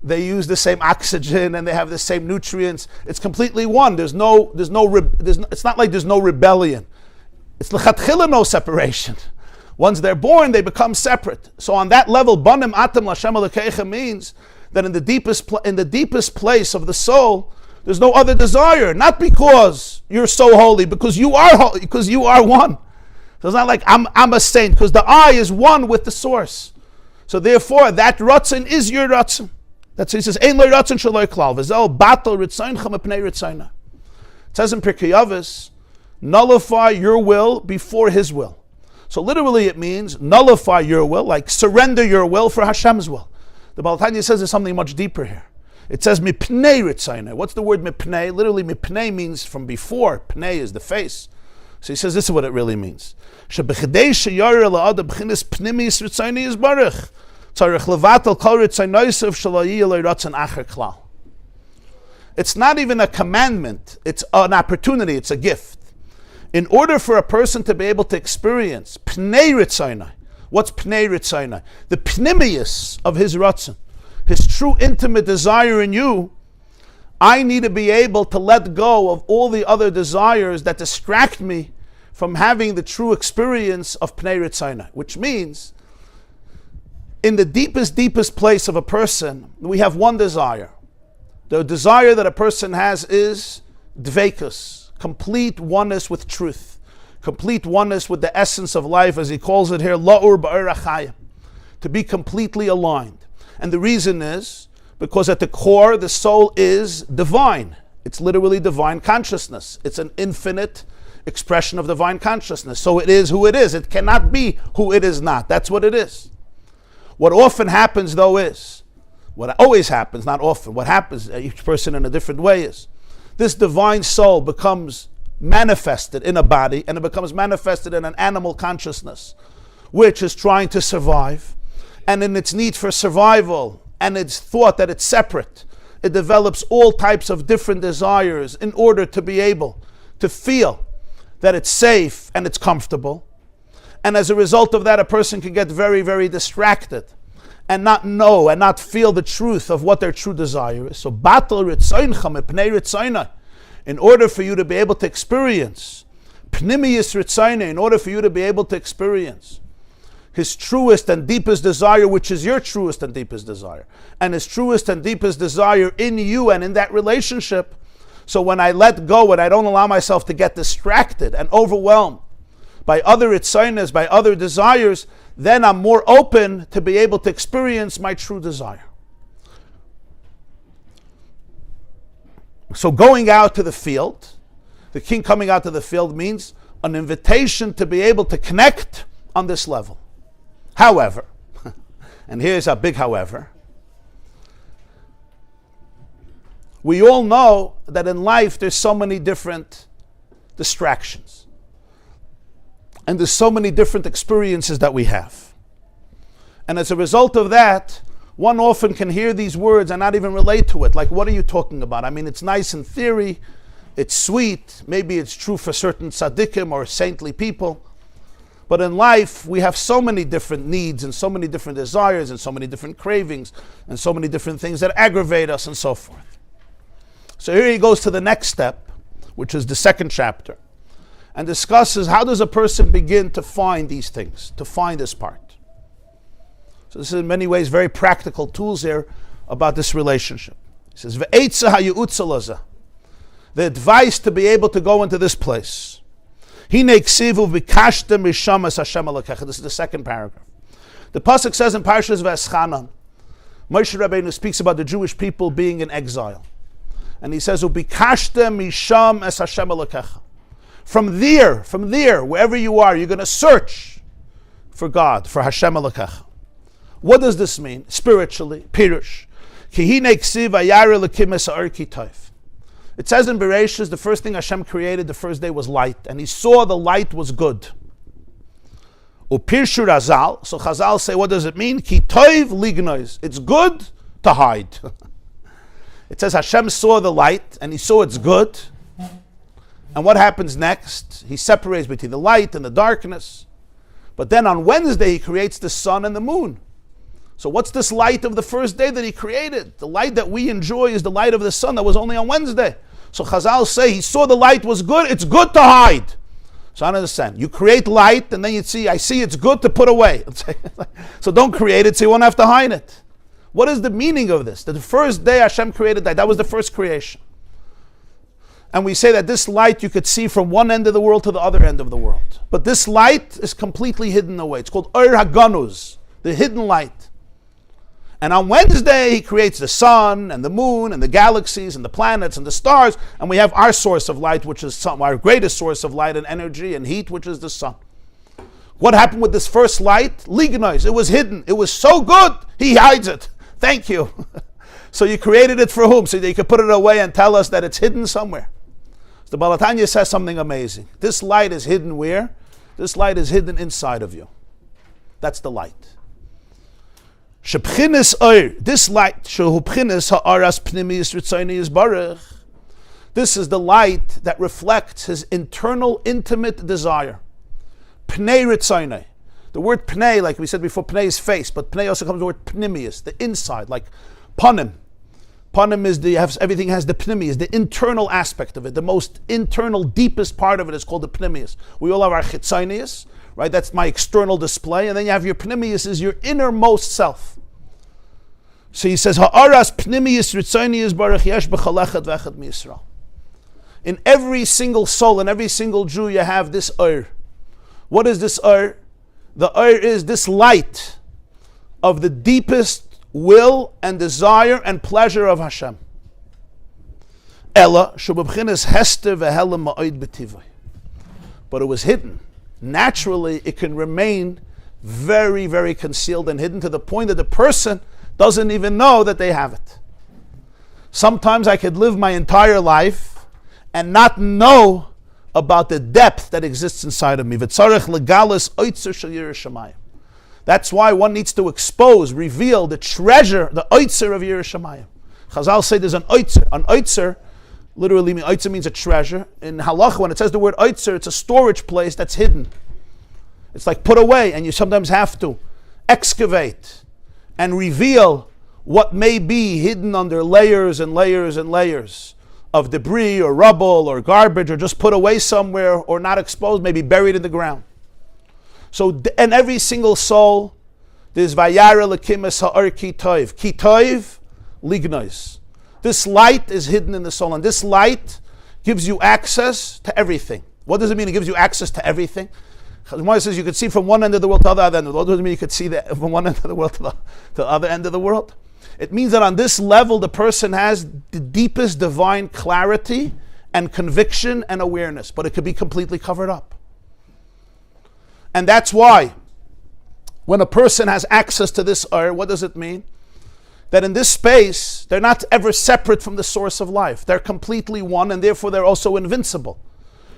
They use the same oxygen and they have the same nutrients. It's completely one. It's not like there's no rebellion. It's l'chatchila no separation. Once they're born, they become separate. So on that level, banim atam l'Hashem Elokeichem means that in the deepest place of the soul, there's no other desire. Not because you're so holy, because you are holy, because you are one. So it's not like I'm a saint, because the I is one with the source. So therefore, that ratzon is your ratzon. That's why he says, Ein lo ratzon shaloi klal, v'zel batal ritzayncha mepnei ritzayna. It says in Pirkei Avos, nullify your will before his will. So literally it means nullify your will, like surrender your will for Hashem's will. The Baal Tanya says there's something much deeper here. It says mipnei ritzayna. What's the word mipnei? Literally mipnei means from before. Pnei is the face. So he says this is what it really means. Shebechedei sheyareh la'adam b'chinas pnimis ritzayna yizbarach. It's not even a commandment, it's an opportunity, it's a gift. In order for a person to be able to experience pnei ritzayna, what's pnei ritzayna? The pnimius of his ratzon, his true intimate desire in you, I need to be able to let go of all the other desires that distract me from having the true experience of pnei ritzayna, which means in the deepest place of a person, we have one desire. The desire that a person has is dveikus, complete oneness with truth, complete oneness with the essence of life, as he calls it here, la'ur ba'or achayim, to be completely aligned. And the reason is because at the core, the soul is divine. It's literally divine consciousness. It's an infinite expression of divine consciousness. So it is who it is. It cannot be who it is not. That's what it is. What often happens, though, is, what always happens, not often, what happens, each person in a different way is, this divine soul becomes manifested in a body, and it becomes manifested in an animal consciousness, which is trying to survive, and in its need for survival, and its thought that it's separate, it develops all types of different desires in order to be able to feel that it's safe and it's comfortable. And as a result of that, a person can get very, very distracted and not know and not feel the truth of what their true desire is. So, batal ritzayncha mipnei ritzaynai, in order for you to be able to experience pnimiyus ritzaynai, in order for you to be able to experience his truest and deepest desire, which is your truest and deepest desire, and his truest and deepest desire in you and in that relationship. So when I let go and I don't allow myself to get distracted and overwhelmed by other itzainas, by other desires, then I'm more open to be able to experience my true desire. So going out to the field, the king coming out to the field means an invitation to be able to connect on this level. However, and here's a big however, we all know that in life there's so many different distractions. And there's so many different experiences that we have. And as a result of that, one often can hear these words and not even relate to it. Like, what are you talking about? I mean, it's nice in theory, it's sweet, maybe it's true for certain tzaddikim or saintly people. But in life, we have so many different needs and so many different desires and so many different cravings and so many different things that aggravate us and so forth. So here he goes to the next step, which is the second chapter, and discusses how does a person begin to find these things, to find this part. So this is in many ways very practical tools here about this relationship. He says, "Ve'etza ha'yu'utza laza," the advice to be able to go into this place. This is the second paragraph. The pasuk says in Parshas V'eschanan, Moshe Rabbeinu speaks about the Jewish people being in exile. And he says, "Ubikashtem misham es Hashem Elokecha." From there, wherever you are, you're going to search for God, for Hashem Elokecha. What does this mean? Spiritually, Pirush. It says in Bereshis, the first thing Hashem created the first day was light, and he saw the light was good. Upirshu Razal, so Chazal say, what does it mean? Ki toiv lignois, it's good to hide. It says Hashem saw the light, and he saw it's good. And what happens next? He separates between the light and the darkness. But then on Wednesday, he creates the sun and the moon. So what's this light of the first day that he created? The light that we enjoy is the light of the sun that was only on Wednesday. So Chazal say, he saw the light was good, it's good to hide. So I understand. You create light, and then you see, I see it's good to put away. So don't create it so you won't have to hide it. What is the meaning of this? That the first day Hashem created that was the first creation. And we say that this light you could see from one end of the world to the other end of the world. But this light is completely hidden away. It's called Ur HaGanuz, the hidden light. And on Wednesday, he creates the sun and the moon and the galaxies and the planets and the stars. And we have our source of light, which is sun, our greatest source of light and energy and heat, which is the sun. What happened with this first light? Lignois, it was hidden. It was so good, he hides it. Thank you. So you created it for whom? So that you could put it away and tell us that it's hidden somewhere. The Baal HaTanya says something amazing. This light is hidden where? This light is hidden inside of you. That's the light. Shebchinis oir, this light, shehubchinis ha'aras pnimiyus ritzayni yisbarach. This is the light that reflects his internal, intimate desire. Pnei ritzayni. The word pnei, like we said before, pnei is face, but pnei also comes from the word pnimiyus, the inside, like panim. Panim is everything has the pnimius, the internal aspect of it. The most internal, deepest part of it is called the pnimius. We all have our chitzonius, right? That's my external display. And then you have your pnimius, is your innermost self. So he says, Ha'aras pnimius ritzonius baruch yesh b'chalechet v'echad mi'Yisrael. In every single soul, in every single Jew, you have this Ur. What is this Ur? The Ur is this light of the deepest will and desire and pleasure of Hashem. Ella shubabchinas hester vehelim ma'od b'tivai. But it was hidden. Naturally, it can remain very, very concealed and hidden to the point that the person doesn't even know that they have it. Sometimes I could live my entire life and not know about the depth that exists inside of me. V'tzarech legalis oitzer shel yireh shamayim. That's why one needs to expose, reveal the treasure, the oitzer of yireh shamayim. Chazal say there's an oitzer. An oitzer, literally, oitzer means a treasure. In halacha, when it says the word oitzer, it's a storage place that's hidden. It's like put away, and you sometimes have to excavate and reveal what may be hidden under layers and layers and layers of debris or rubble or garbage, or just put away somewhere or not exposed, maybe buried in the ground. So, in every single soul, there's vayara lekimis ha'or ki toiv. Ki toiv lignois. This light is hidden in the soul, and this light gives you access to everything. What does it mean it gives you access to everything? It says you could see from one end of the world to the other end of the world. What does it mean you could see from one end of the world to the other end of the world? It means that on this level, the person has the deepest divine clarity and conviction and awareness, but it could be completely covered up. And that's why when a person has access to this air, what does it mean? That in this space, they're not ever separate from the source of life. They're completely one, and therefore they're also invincible.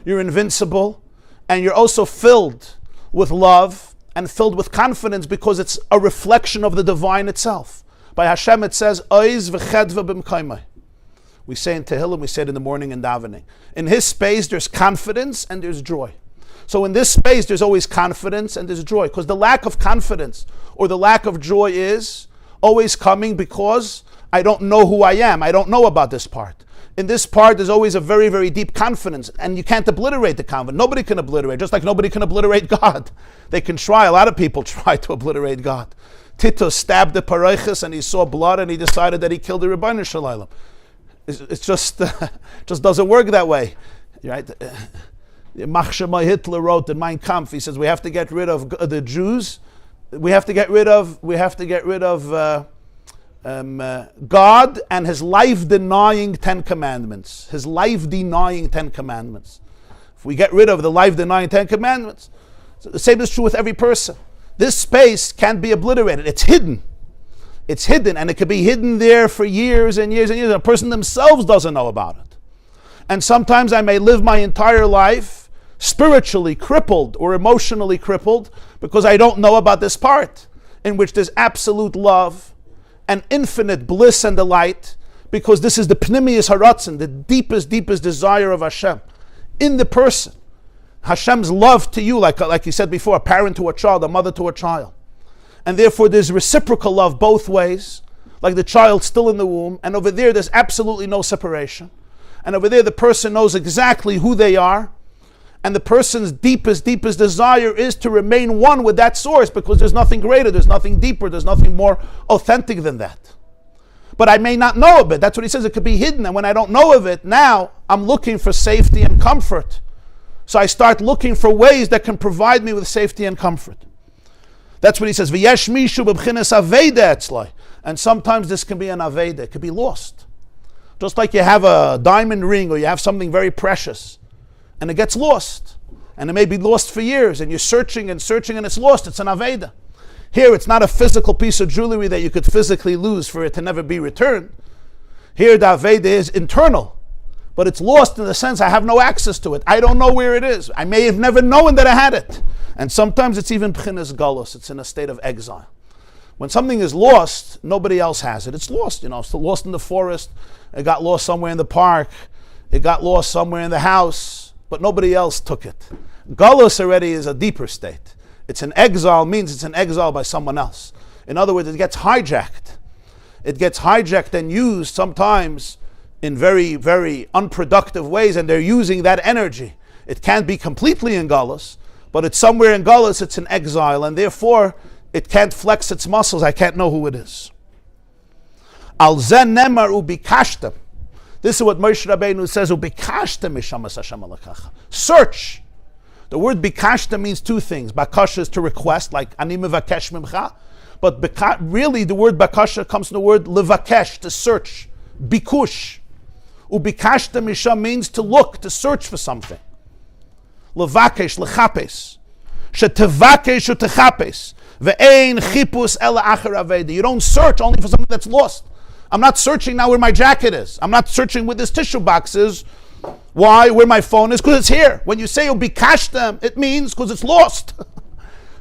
You're invincible, and you're also filled with love and filled with confidence because it's a reflection of the divine itself. By Hashem it says, Oiz v'chedva b'mkaimai. We say in Tehillim, we say it in the morning in davening. In His space there's confidence and there's joy. So in this space there's always confidence and there's joy, because the lack of confidence or the lack of joy is always coming because I don't know who I am. I don't know about this part. In this part there's always a very, very deep confidence, and you can't obliterate the confidence. Nobody can obliterate, just like nobody can obliterate God. They can try. A lot of people try to obliterate God. Tito stabbed the Paraychis and he saw blood and he decided that he killed the Rebbe Shalom. It's just just doesn't work that way, right? Machshema Hitler wrote in Mein Kampf. He says we have to get rid of the Jews. We have to get rid of God and His life-denying 10 Commandments. His life-denying 10 Commandments. If we get rid of the life-denying 10 Commandments, so the same is true with every person. This space can't be obliterated. It's hidden. It's hidden, and it could be hidden there for years and years and years. A person themselves doesn't know about it. And sometimes I may live my entire life spiritually crippled or emotionally crippled because I don't know about this part in which there's absolute love and infinite bliss and delight, because this is the pnimius haratzin, the deepest desire of Hashem in the person. Hashem's love to you, like you said before, a parent to a child, a mother to a child. And therefore there's reciprocal love both ways, like the child's still in the womb, and over there's absolutely no separation. And over there the person knows exactly who they are, and the person's deepest desire is to remain one with that source, because there's nothing greater, there's nothing deeper, there's nothing more authentic than that. But I may not know of it. That's what he says, it could be hidden, and when I don't know of it, now I'm looking for safety and comfort. So I start looking for ways that can provide me with safety and comfort. That's what he says. V'yesh mishu b'bchinas aveda etzlai. And sometimes this can be an aveda. It could be lost. Just like you have a diamond ring or you have something very precious and it gets lost. And it may be lost for years and you're searching and it's lost. It's an aveda. Here it's not a physical piece of jewelry that you could physically lose for it to never be returned. Here the aveda is internal. But it's lost in the sense I have no access to it. I don't know where it is. I may have never known that I had it. And sometimes it's even b'chinas galus. It's in a state of exile. When something is lost, nobody else has it. It's lost, It's lost in the forest. It got lost somewhere in the park. It got lost somewhere in the house. But nobody else took it. Galus already is a deeper state. It's an exile, means it's an exile by someone else. In other words, it gets hijacked. It gets hijacked and used sometimes in very, very unproductive ways, and they're using that energy. It can't be completely in Galus, but it's somewhere in Galus, it's in exile, and therefore it can't flex its muscles. I can't know who it is. Al zen nemar ubikashtem. This is what Moshe Rabbeinu says, ubikashtem mishamas Hashem alakacha. Search. The word bikashtem means two things. Bakasha is to request, like ani mevakesh mimcha, but really the word bakasha comes from the word levakesh, to search. Bikush. Ubikashta misha means to look, to search for something. Levakesh, lechapes. Shetevakesh utechapes. Ve'ein chipus ela acher aveda. You don't search only for something that's lost. I'm not searching now where my jacket is. I'm not searching where this tissue box is. Why? Where my phone is? Because it's here. When you say ubikashtem, it means because it's lost.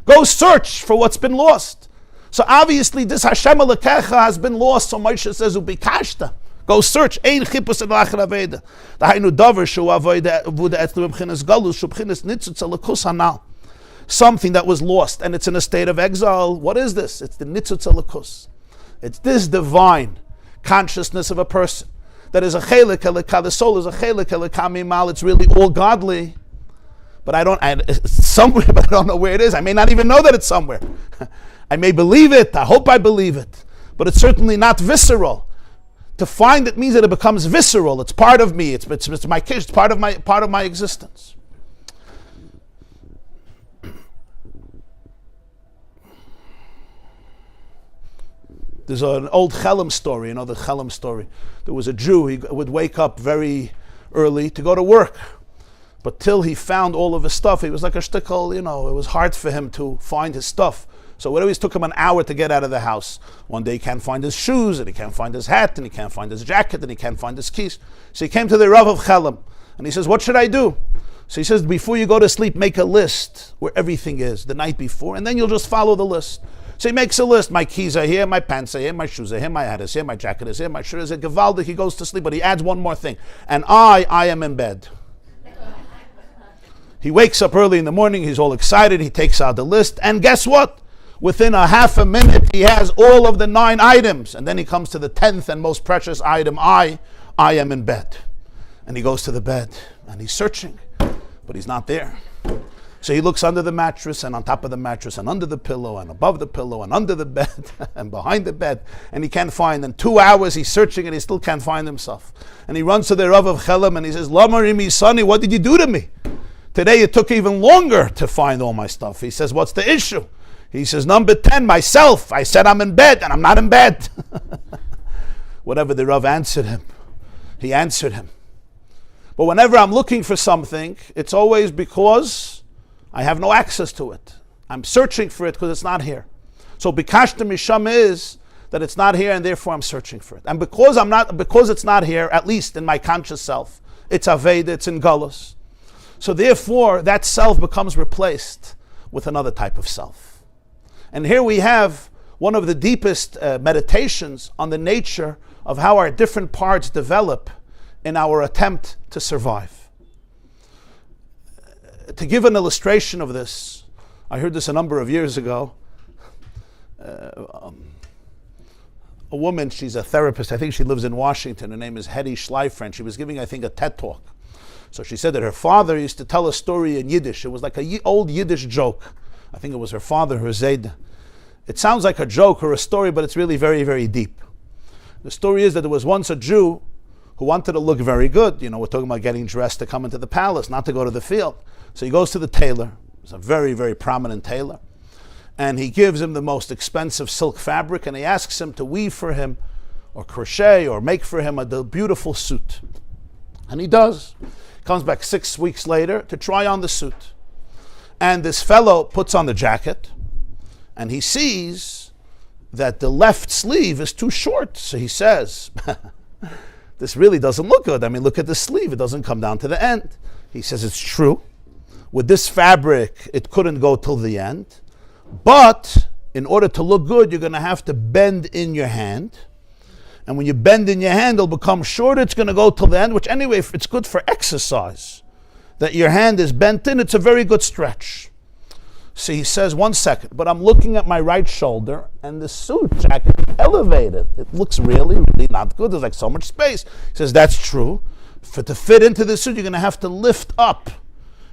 Go search for what's been lost. So obviously this Hashem Elokecha has been lost. So Moshe says ubikashtem. Go search. Ein chipus elachar aveda. Dahainu davar shu avoda vuda etzlu b'chinas galus shu b'chinas nitzutz elikus hanal. Something that was lost and it's in a state of exile. What is this? It's the nitzutz elikus. It's this divine consciousness of a person that is a chelik elika. The soul is a chelik elika mimal. It's really all godly, but it's somewhere, but I don't know where it is. I may not even know that it's somewhere. I may believe it. I hope I believe it, but it's certainly not visceral. To find it means that it becomes visceral. It's part of me. It's my kish. It's part of my existence. There's an old Chelem story. You know the Chelem story. There was a Jew. He would wake up very early to go to work, but till he found all of his stuff, he was like a shtickle. It was hard for him to find his stuff. So it always took him an hour to get out of the house. One day he can't find his shoes, and he can't find his hat, and he can't find his jacket, and he can't find his keys. So he came to the Rav of Chelem, and he says, what should I do? So he says, before you go to sleep, make a list where everything is the night before, and then you'll just follow the list. So he makes a list. My keys are here, my pants are here, my shoes are here, my hat is here, my jacket is here, my shirt is here. Gevaldik, he goes to sleep, but he adds one more thing. And I am in bed. He wakes up early in the morning, he's all excited, he takes out the list, and guess what? Within a half a minute, he has all of the 9 items. And then he comes to the 10th and most precious item, I am in bed. And he goes to the bed, and he's searching, but he's not there. So he looks under the mattress, and on top of the mattress, and under the pillow, and above the pillow, and under the bed, and behind the bed, and he can't find. In 2 hours, he's searching, and he still can't find himself. And he runs to the Rav of Chelem, and he says, Lama Rimi Sani, what did you do to me? Today, it took even longer to find all my stuff. He says, what's the issue? He says, number 10, myself. I said I'm in bed, and I'm not in bed. Whatever the Rav answered him, he answered him. But whenever I'm looking for something, it's always because I have no access to it. I'm searching for it because it's not here. So bikashta misham is that it's not here, and therefore I'm searching for it. And because it's not here, at least in my conscious self, it's aveda, it's in galus. So therefore, that self becomes replaced with another type of self. And here we have one of the deepest meditations on the nature of how our different parts develop in our attempt to survive. To give an illustration of this, I heard this a number of years ago. A woman, she's a therapist, I think she lives in Washington, her name is Hedy Schleifer, and she was giving, I think, a TED Talk. So she said that her father used to tell a story in Yiddish. It was like an old Yiddish joke. I think it was her father, her Zayd. It sounds like a joke or a story, but it's really very, very deep. The story is that there was once a Jew who wanted to look very good. We're talking about getting dressed to come into the palace, not to go to the field. So he goes to the tailor. He's a very, very prominent tailor. And he gives him the most expensive silk fabric, and he asks him to weave for him, or crochet, or make for him a beautiful suit. And he does. Comes back 6 weeks later to try on the suit. And this fellow puts on the jacket, and he sees that the left sleeve is too short. So he says, this really doesn't look good. I mean, look at the sleeve. It doesn't come down to the end. He says, it's true. With this fabric, it couldn't go till the end. But in order to look good, you're going to have to bend in your hand. And when you bend in your hand, it'll become shorter. It's going to go till the end, which anyway, it's good for exercise. That your hand is bent in, it's a very good stretch. So he says, 1 second, but I'm looking at my right shoulder, and the suit jacket is elevated. It looks really, really not good. There's like so much space. He says, that's true. To fit into the suit, you're going to have to lift up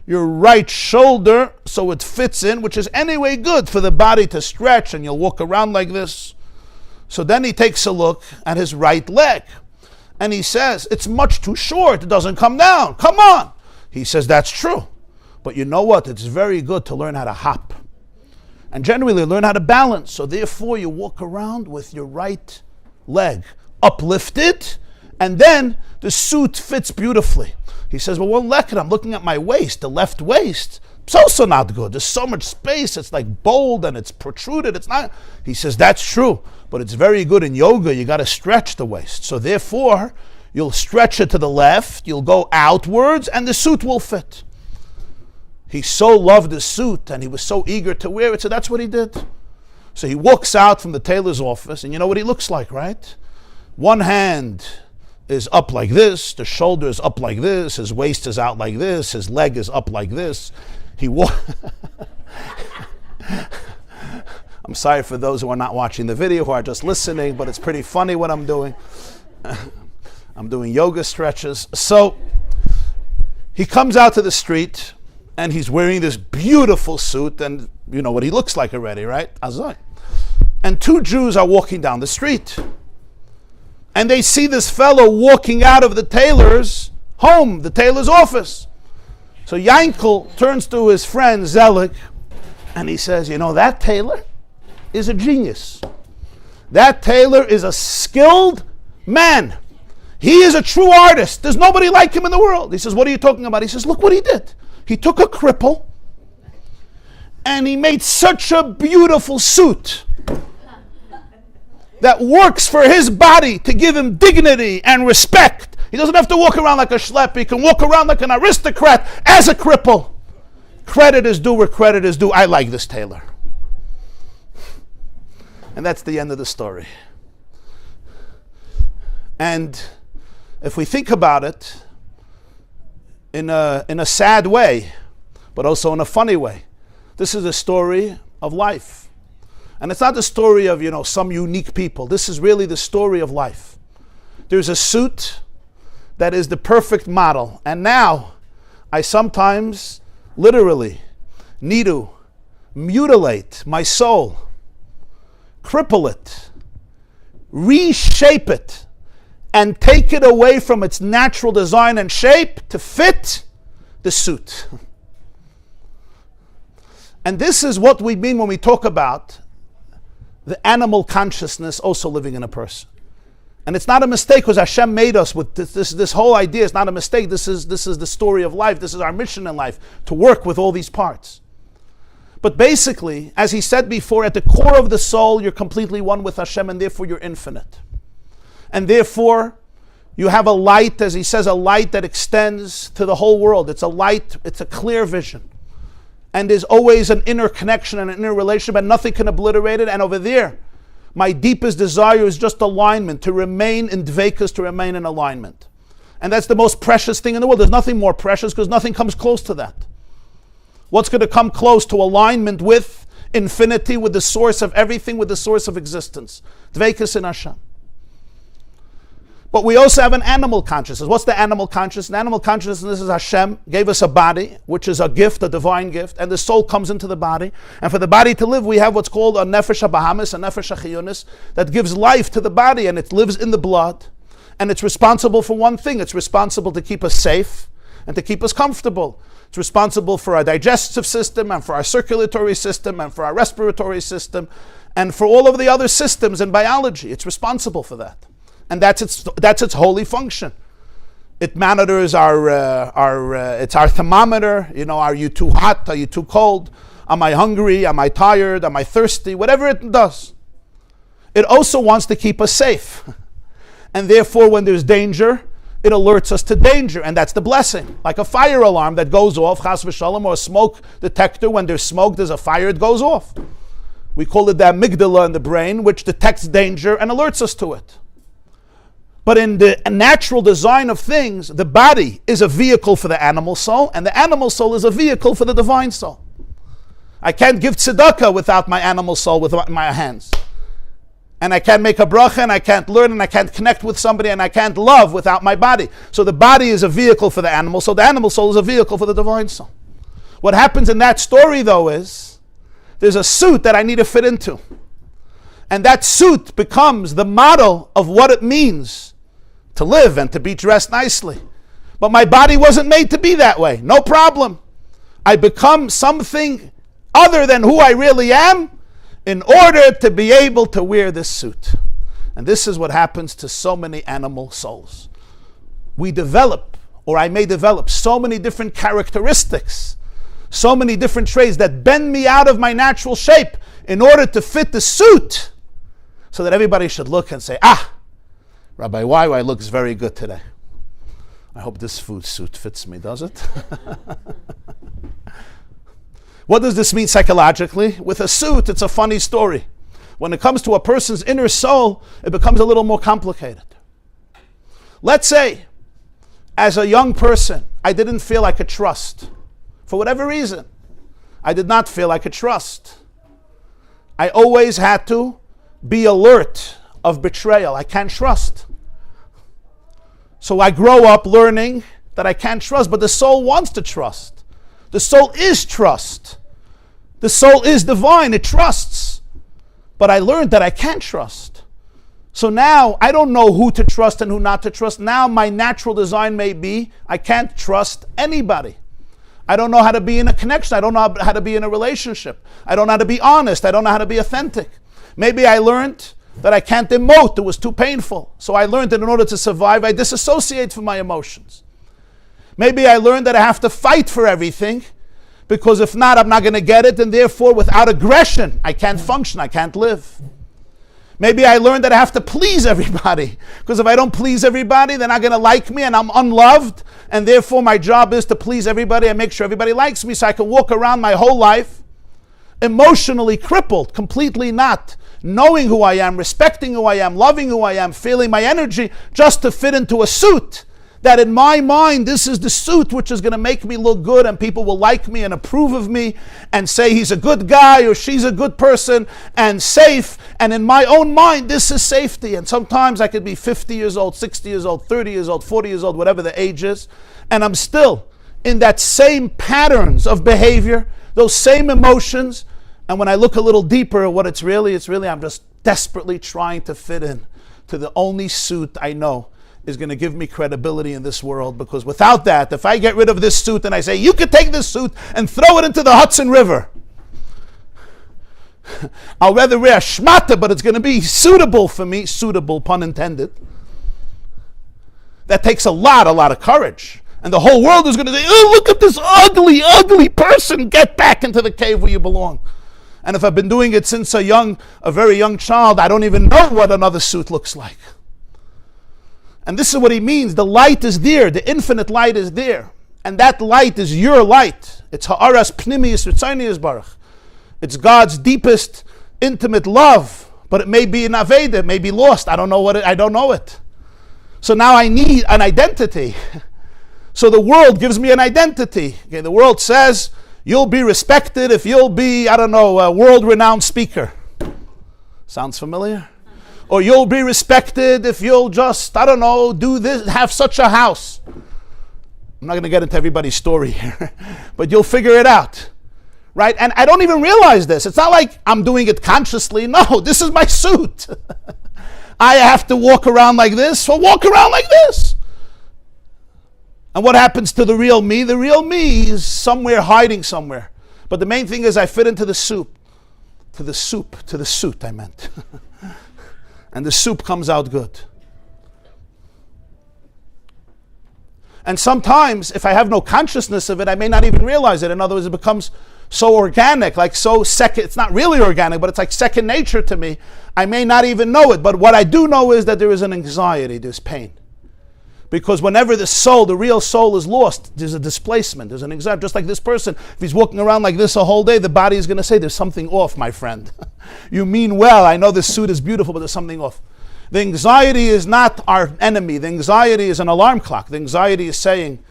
your right shoulder so it fits in, which is anyway good for the body to stretch, and you'll walk around like this. So then he takes a look at his right leg, and he says, it's much too short. It doesn't come down. Come on. He says, that's true. But you know what? It's very good to learn how to hop. And generally learn how to balance. So therefore you walk around with your right leg uplifted, and then the suit fits beautifully. He says, well, one second, I'm looking at my waist, the left waist. It's also not good. There's so much space. It's like bold and it's protruded. It's not. He says, that's true. But it's very good in yoga. You got to stretch the waist. So therefore, You'll stretch it to the left, you'll go outwards, and the suit will fit. He so loved the suit, and he was so eager to wear it, so that's what he did. So he walks out from the tailor's office, and you know what he looks like, right? One hand is up like this, the shoulder is up like this, his waist is out like this, his leg is up like this. I'm sorry for those who are not watching the video, who are just listening, but it's pretty funny what I'm doing. I'm doing yoga stretches. So he comes out to the street, and he's wearing this beautiful suit, and you know what he looks like already, right? Azai. And two Jews are walking down the street. And they see this fellow walking out of the tailor's home, the tailor's office. So Yankel turns to his friend Zelig, and he says, you know, that tailor is a genius. That tailor is a skilled man. He is a true artist. There's nobody like him in the world. He says, what are you talking about? He says, look what he did. He took a cripple, and he made such a beautiful suit that works for his body to give him dignity and respect. He doesn't have to walk around like a schlep. He can walk around like an aristocrat as a cripple. Credit is due where credit is due. I like this tailor. And that's the end of the story. And if we think about it in a sad way, but also in a funny way, this is a story of life. And it's not the story of, you know, some unique people. This is really the story of life. There's a suit that is the perfect model. And now I sometimes literally need to mutilate my soul, cripple it, reshape it, and take it away from its natural design and shape to fit the suit. And this is what we mean when we talk about the animal consciousness also living in a person. And it's not a mistake, because Hashem made us with this whole idea. It's not a mistake. This is the story of life. This is our mission in life, to work with all these parts. But basically, as he said before, at the core of the soul, you're completely one with Hashem, and therefore you're infinite. And therefore, you have a light, as he says, a light that extends to the whole world. It's a light, it's a clear vision. And there's always an inner connection and an inner relationship, and nothing can obliterate it. And over there, my deepest desire is just alignment, to remain in dvekas, to remain in alignment. And that's the most precious thing in the world. There's nothing more precious, because nothing comes close to that. What's going to come close to alignment with infinity, with the source of everything, with the source of existence? Dvekas in Hashem. But we also have an animal consciousness. What's the animal consciousness? The animal consciousness is Hashem gave us a body, which is a gift, a divine gift, and the soul comes into the body. And for the body to live, we have what's called a nefesh habahamis, a nefesh hachiyunis, that gives life to the body, and it lives in the blood. And it's responsible for one thing. It's responsible to keep us safe and to keep us comfortable. It's responsible for our digestive system, and for our circulatory system, and for our respiratory system, and for all of the other systems in biology. It's responsible for that. And that's its holy function. It monitors it's our thermometer. You know, are you too hot? Are you too cold? Am I hungry? Am I tired? Am I thirsty? Whatever it does. It also wants to keep us safe. And therefore, when there's danger, it alerts us to danger. And that's the blessing. Like a fire alarm that goes off, chas v'shalom, or a smoke detector. When there's smoke, there's a fire, it goes off. We call it the amygdala in the brain, which detects danger and alerts us to it. But in the natural design of things, the body is a vehicle for the animal soul, and the animal soul is a vehicle for the divine soul. I can't give tzedakah without my animal soul, with my hands. And I can't make a bracha, and I can't learn, and I can't connect with somebody, and I can't love without my body. So the body is a vehicle for the animal soul. The animal soul is a vehicle for the divine soul. What happens in that story, though, is there's a suit that I need to fit into. And that suit becomes the model of what it means to live and to be dressed nicely. But my body wasn't made to be that way. No problem. I become something other than who I really am in order to be able to wear this suit. And this is what happens to so many animal souls. We develop, or I may develop, so many different characteristics, so many different traits that bend me out of my natural shape in order to fit the suit, so that everybody should look and say, Rabbi YY looks very good today. I hope this food suit fits me, does it? What does this mean psychologically? With a suit, it's a funny story. When it comes to a person's inner soul, it becomes a little more complicated. Let's say, as a young person, I didn't feel I could trust. For whatever reason, I did not feel I could trust. I always had to be alert of betrayal. I can't trust. So I grow up learning that I can't trust, but the soul wants to trust. The soul is trust. The soul is divine, it trusts. But I learned that I can't trust. So now I don't know who to trust and who not to trust. Now my natural design may be I can't trust anybody. I don't know how to be in a connection. I don't know how to be in a relationship. I don't know how to be honest. I don't know how to be authentic. Maybe I learned that I can't emote. It was too painful. So I learned that in order to survive, I disassociate from my emotions. Maybe I learned that I have to fight for everything, because if not, I'm not going to get it, and therefore without aggression, I can't function, I can't live. Maybe I learned that I have to please everybody, because if I don't please everybody, they're not going to like me, and I'm unloved, and therefore my job is to please everybody and make sure everybody likes me, so I can walk around my whole life emotionally crippled, completely not knowing who I am, respecting who I am, loving who I am, feeling my energy, just to fit into a suit. That in my mind, this is the suit which is going to make me look good, and people will like me and approve of me and say he's a good guy or she's a good person and safe. And in my own mind, this is safety. And sometimes I could be 50 years old, 60 years old, 30 years old, 40 years old, whatever the age is, and I'm still in that same patterns of behavior, those same emotions. And when I look a little deeper at what it's really I'm just desperately trying to fit in to the only suit I know is going to give me credibility in this world. Because without that, if I get rid of this suit and I say, you could take this suit and throw it into the Hudson River, I'll rather wear a shmata, but it's going to be suitable for me, suitable, pun intended. That takes a lot of courage. And the whole world is going to say, oh, look at this ugly, ugly person, get back into the cave where you belong. And if I've been doing it since a very young child, I don't even know what another suit looks like. And this is what he means. The light is there. The infinite light is there. And that light is your light. It's ha'aras pnimiyus ritzayni yisbarach. It's God's deepest, intimate love. But it may be in Aveda. It may be lost. I don't know it. So now I need an identity. So the world gives me an identity. Okay, the world says, you'll be respected if you'll be, a world-renowned speaker. Sounds familiar? Or you'll be respected if you'll just, do this, have such a house. I'm not going to get into everybody's story here, but you'll figure it out. Right? And I don't even realize this. It's not like I'm doing it consciously. No, this is my suit. I have to walk around like this, so walk around like this. And what happens to the real me? The real me is somewhere hiding somewhere. But the main thing is I fit into the soup. To the suit, I meant. And the soup comes out good. And sometimes, if I have no consciousness of it, I may not even realize it. In other words, it becomes so organic, it's not really organic, but it's like second nature to me. I may not even know it. But what I do know is that there is an anxiety, there's pain. Because whenever the real soul is lost, there's a displacement, there's an anxiety. Just like this person, if he's walking around like this a whole day, the body is going to say, there's something off, my friend. You mean well, I know this suit is beautiful, but there's something off. The anxiety is not our enemy. The anxiety is an alarm clock. The anxiety is saying,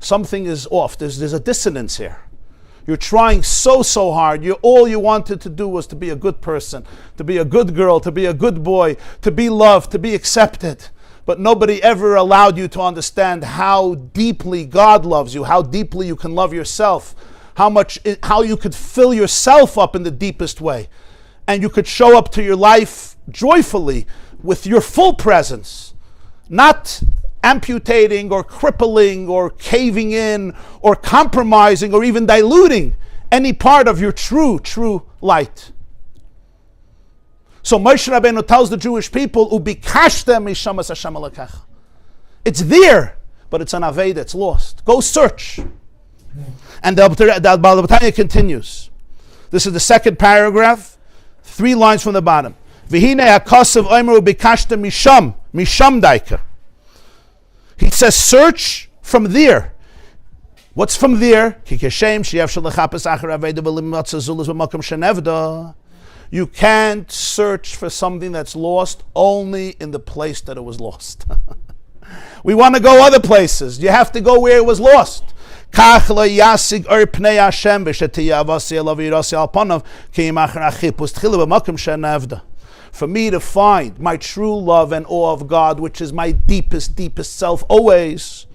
something is off. There's a dissonance here. You're trying so hard. All you wanted to do was to be a good person, to be a good girl, to be a good boy, to be loved, to be accepted. But nobody ever allowed you to understand how deeply God loves you, how deeply you can love yourself, how you could fill yourself up in the deepest way. And you could show up to your life joyfully with your full presence, not amputating or crippling or caving in or compromising or even diluting any part of your true light. So Moshe Rabbeinu tells the Jewish people, "Ubikashtem mishamas Hashem alekach." It's there, but it's an aveda, it's lost. Go search. And the Baal Batanya continues. This is the second paragraph, 3 lines from the bottom. V'hine hakasav omer ubikashtem misham Misham daika. He says, search from there. What's from there? You can't search for something that's lost only in the place that it was lost. We want to go other places. You have to go where it was lost. For me to find my true love and awe of God, which is my deepest, deepest self always,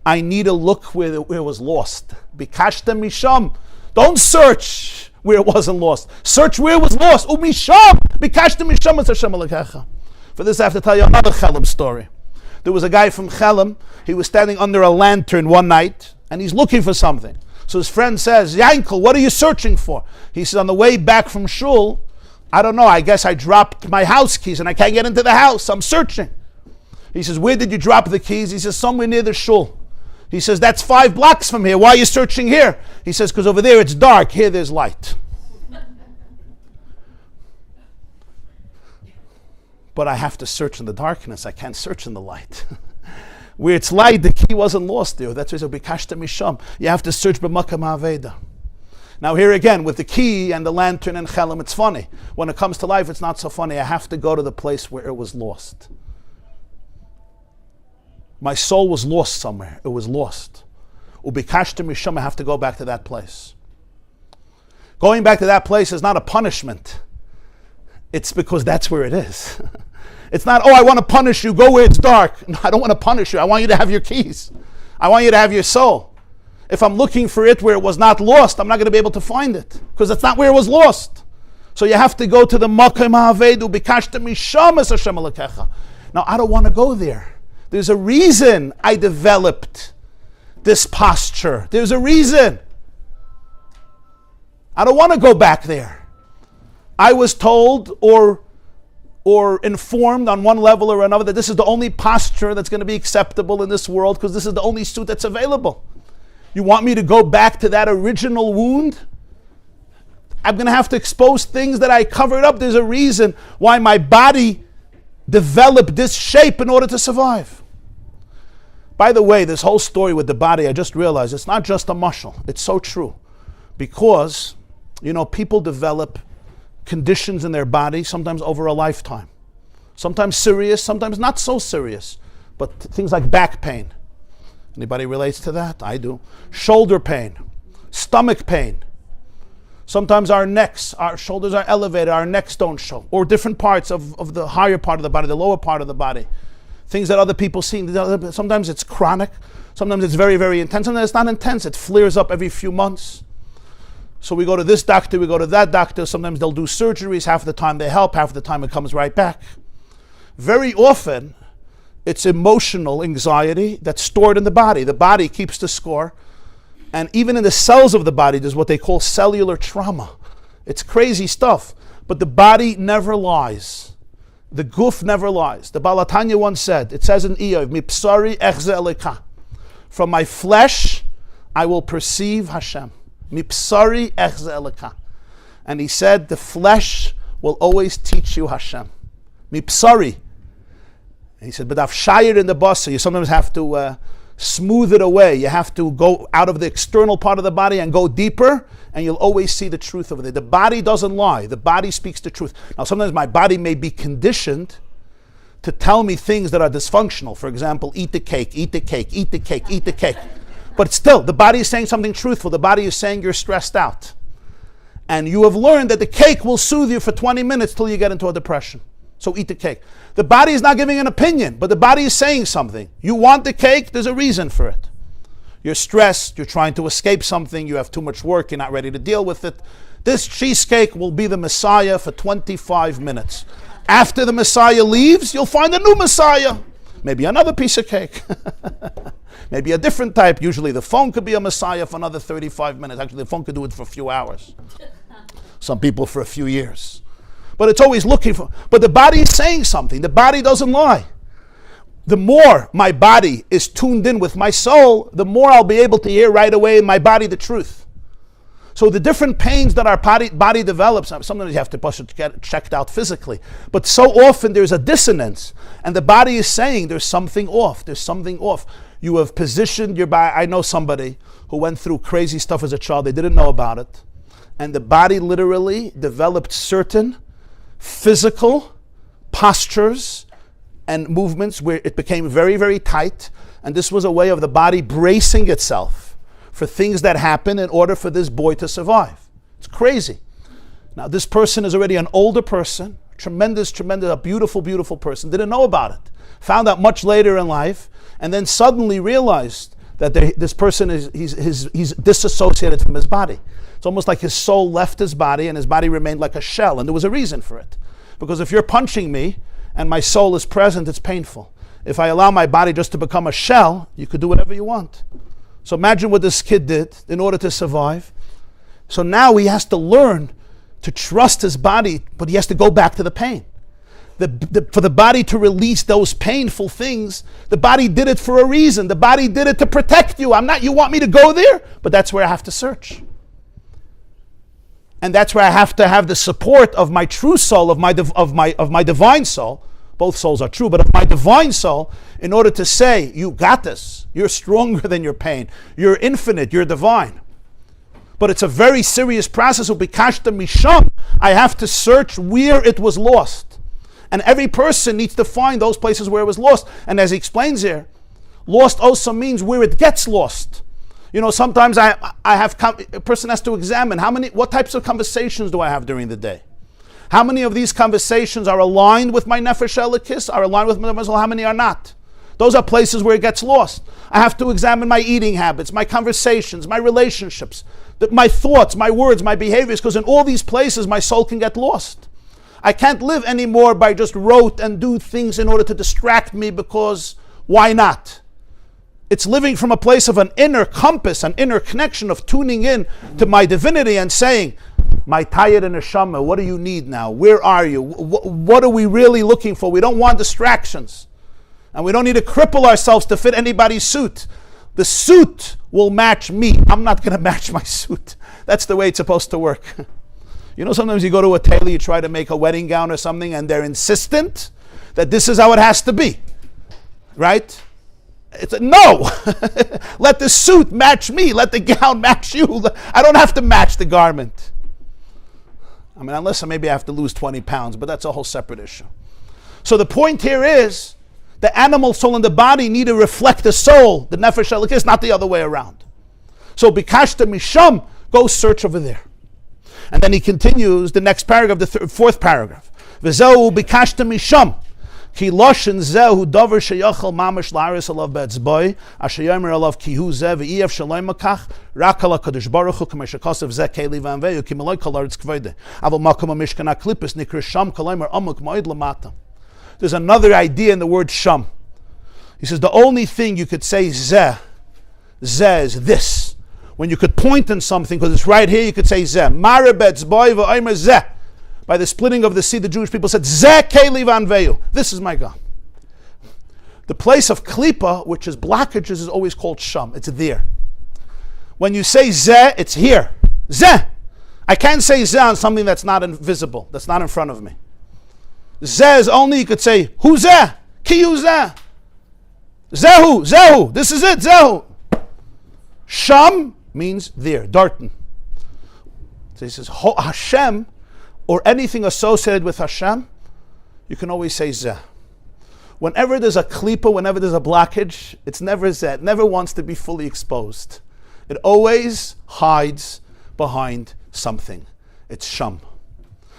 I need to look where it was lost. Bikashta misham. Don't search where it wasn't lost. Search where it was lost. Umisham. Bikashta misham es Hashem Elokecha. For this I have to tell you another Chelem story. There was a guy from Chelem. He was standing under a lantern one night, and he's looking for something. So his friend says, Yankel, what are you searching for? He says, on the way back from shul, I don't know, I guess I dropped my house keys and I can't get into the house. I'm searching. He says, where did you drop the keys? He says, somewhere near the shul. He says, that's 5 blocks from here. Why are you searching here? He says, because over there it's dark. Here there's light. But I have to search in the darkness. I can't search in the light. Where it's light, the key wasn't lost there. That's why it's bikashta misham. You have to search b'makam ha'aveda. Now here again, with the key and the lantern and Chelem, it's funny. When it comes to life, it's not so funny. I have to go to the place where it was lost. My soul was lost somewhere. It was lost. Ubikashta misham, I have to go back to that place. Going back to that place is not a punishment. It's because that's where it is. It's not, oh, I want to punish you, go where it's dark. No, I don't want to punish you. I want you to have your keys. I want you to have your soul. If I'm looking for it where it was not lost, I'm not going to be able to find it because that's not where it was lost. So you have to go to the Makom Ha'avedu, Bikashta Misham es Hashem Elokecha. Now, I don't want to go there. There's a reason I developed this posture. There's a reason. I don't want to go back there. I was told or informed on one level or another that this is the only posture that's going to be acceptable in this world because this is the only suit that's available. You want me to go back to that original wound? I'm going to have to expose things that I covered up. There's a reason why my body developed this shape in order to survive. By the way, this whole story with the body, I just realized it's not just a muscle. It's so true. Because, people develop conditions in their body, sometimes over a lifetime. Sometimes serious, sometimes not so serious. But things like back pain. Anybody relates to that? I do. Shoulder pain, stomach pain. Sometimes our shoulders are elevated, our necks don't show. Or different parts of the higher part of the body, the lower part of the body. Things that other people see. Sometimes it's chronic. Sometimes it's very, very intense. Sometimes it's not intense. It flares up every few months. So we go to this doctor, we go to that doctor. Sometimes they'll do surgeries. Half the time they help, half the time it comes right back. Very often, it's emotional anxiety that's stored in the body. The body keeps the score. And even in the cells of the body, there's what they call cellular trauma. It's crazy stuff. But the body never lies. The guf never lies. The Baal HaTanya once said, it says in Eov, Mipsari echze eleka. From my flesh, I will perceive Hashem. Mipsari echze eleka. And he said, the flesh will always teach you Hashem. Mipsari. And he said, but afshayir in the basa, you sometimes have to smooth it away. You have to go out of the external part of the body and go deeper, and you'll always see the truth over there. The body doesn't lie. The body speaks the truth. Now, sometimes my body may be conditioned to tell me things that are dysfunctional. For example, eat the cake, eat the cake, eat the cake, eat the cake. But still, the body is saying something truthful. The body is saying you're stressed out. And you have learned that the cake will soothe you for 20 minutes till you get into a depression. So eat the cake. The body is not giving an opinion, but the body is saying something. You want the cake, there's a reason for it. You're stressed, you're trying to escape something, you have too much work, you're not ready to deal with it. This cheesecake will be the Messiah for 25 minutes. After the Messiah leaves, you'll find a new Messiah. Maybe another piece of cake. Maybe a different type. Usually the phone could be a Messiah for another 35 minutes. Actually, the phone could do it for a few hours. Some people for a few years. But it's always looking for, but the body is saying something. The body doesn't lie. The more my body is tuned in with my soul, the more I'll be able to hear right away in my body the truth. So the different pains that our body develops, sometimes you have to get it checked out physically, but so often there's a dissonance, and the body is saying there's something off, You have positioned your body. I know somebody who went through crazy stuff as a child, they didn't know about it, and the body literally developed certain physical postures and movements where it became very, very tight, and this was a way of the body bracing itself for things that happen in order for this boy to survive. It's crazy. Now, this person is already an older person, tremendous, a beautiful, beautiful person, didn't know about it, found out much later in life, and then suddenly realized that this person he's disassociated from his body. It's almost like his soul left his body and his body remained like a shell, and there was a reason for it. Because if you're punching me and my soul is present, it's painful. If I allow my body just to become a shell, you could do whatever you want. So imagine what this kid did in order to survive. So now he has to learn to trust his body, but he has to go back to the pain. For the body to release those painful things, the body did it for a reason. The body did it to protect you. You want me to go there? But that's where I have to search. And that's where I have to have the support of my true soul, of my divine soul. Both souls are true, but of my divine soul, in order to say, you got this. You're stronger than your pain. You're infinite. You're divine. But it's a very serious process. I have to search where it was lost. And every person needs to find those places where it was lost. And as he explains here, lost also means where it gets lost. Sometimes a person has to examine what types of conversations do I have during the day? How many of these conversations are aligned with my nefesh elikis, are aligned with my nefesh? How many are not? Those are places where it gets lost. I have to examine my eating habits, my conversations, my relationships, my thoughts, my words, my behaviors, because in all these places my soul can get lost. I can't live anymore by just rote and do things in order to distract me, because why not? It's living from a place of an inner compass, an inner connection of tuning in to my divinity and saying, my tailor and neshama, what do you need now? Where are you? What are we really looking for? We don't want distractions. And we don't need to cripple ourselves to fit anybody's suit. The suit will match me. I'm not going to match my suit. That's the way it's supposed to work. Sometimes you go to a tailor, you try to make a wedding gown or something, and they're insistent that this is how it has to be. Right? No! Let the suit match me. Let the gown match you. I don't have to match the garment. Unless maybe I have to lose 20 pounds, but that's a whole separate issue. So the point here is, the animal soul and the body need to reflect the soul, the nefesh elikis, not the other way around. So bikashta misham, go search over there. And then he continues the next paragraph, the fourth paragraph. V'zehu bikashta misham. Ki loshen zehu davar sheyachal mamash la'aris alav be'etzboi, asher yomer alav ki hu zeh v'iyef shalom makach, rak ala kadosh baruch hu k'mesha kosev zeh keli v'anveyu, ki maloi kol aretz k'voide. Aval makom ha'mishkan ha'klipis nikra sham kolomer amuk ma'id lamata. There's another idea in the word sham. He says the only thing you could say zeh is this. When you could point on something, because it's right here, you could say zeh. Maamr be'etzboi v'omer zeh. By the splitting of the sea, the Jewish people said, Zeh keli v'anveyu. This is my God. The place of klipa, which is blockages, is always called sham. It's there. When you say zeh, it's here. Zeh. I can't say zeh on something that's not invisible, that's not in front of me. Zeh is only, you could say, hu zeh, ki hu zeh. Zehu. This is it, zehu. Sham means there, darten. So he says, Hashem, or anything associated with Hashem, you can always say zeh. Whenever there's a klipa, whenever there's a blockage, it's never zeh. It never wants to be fully exposed. It always hides behind something. It's sham.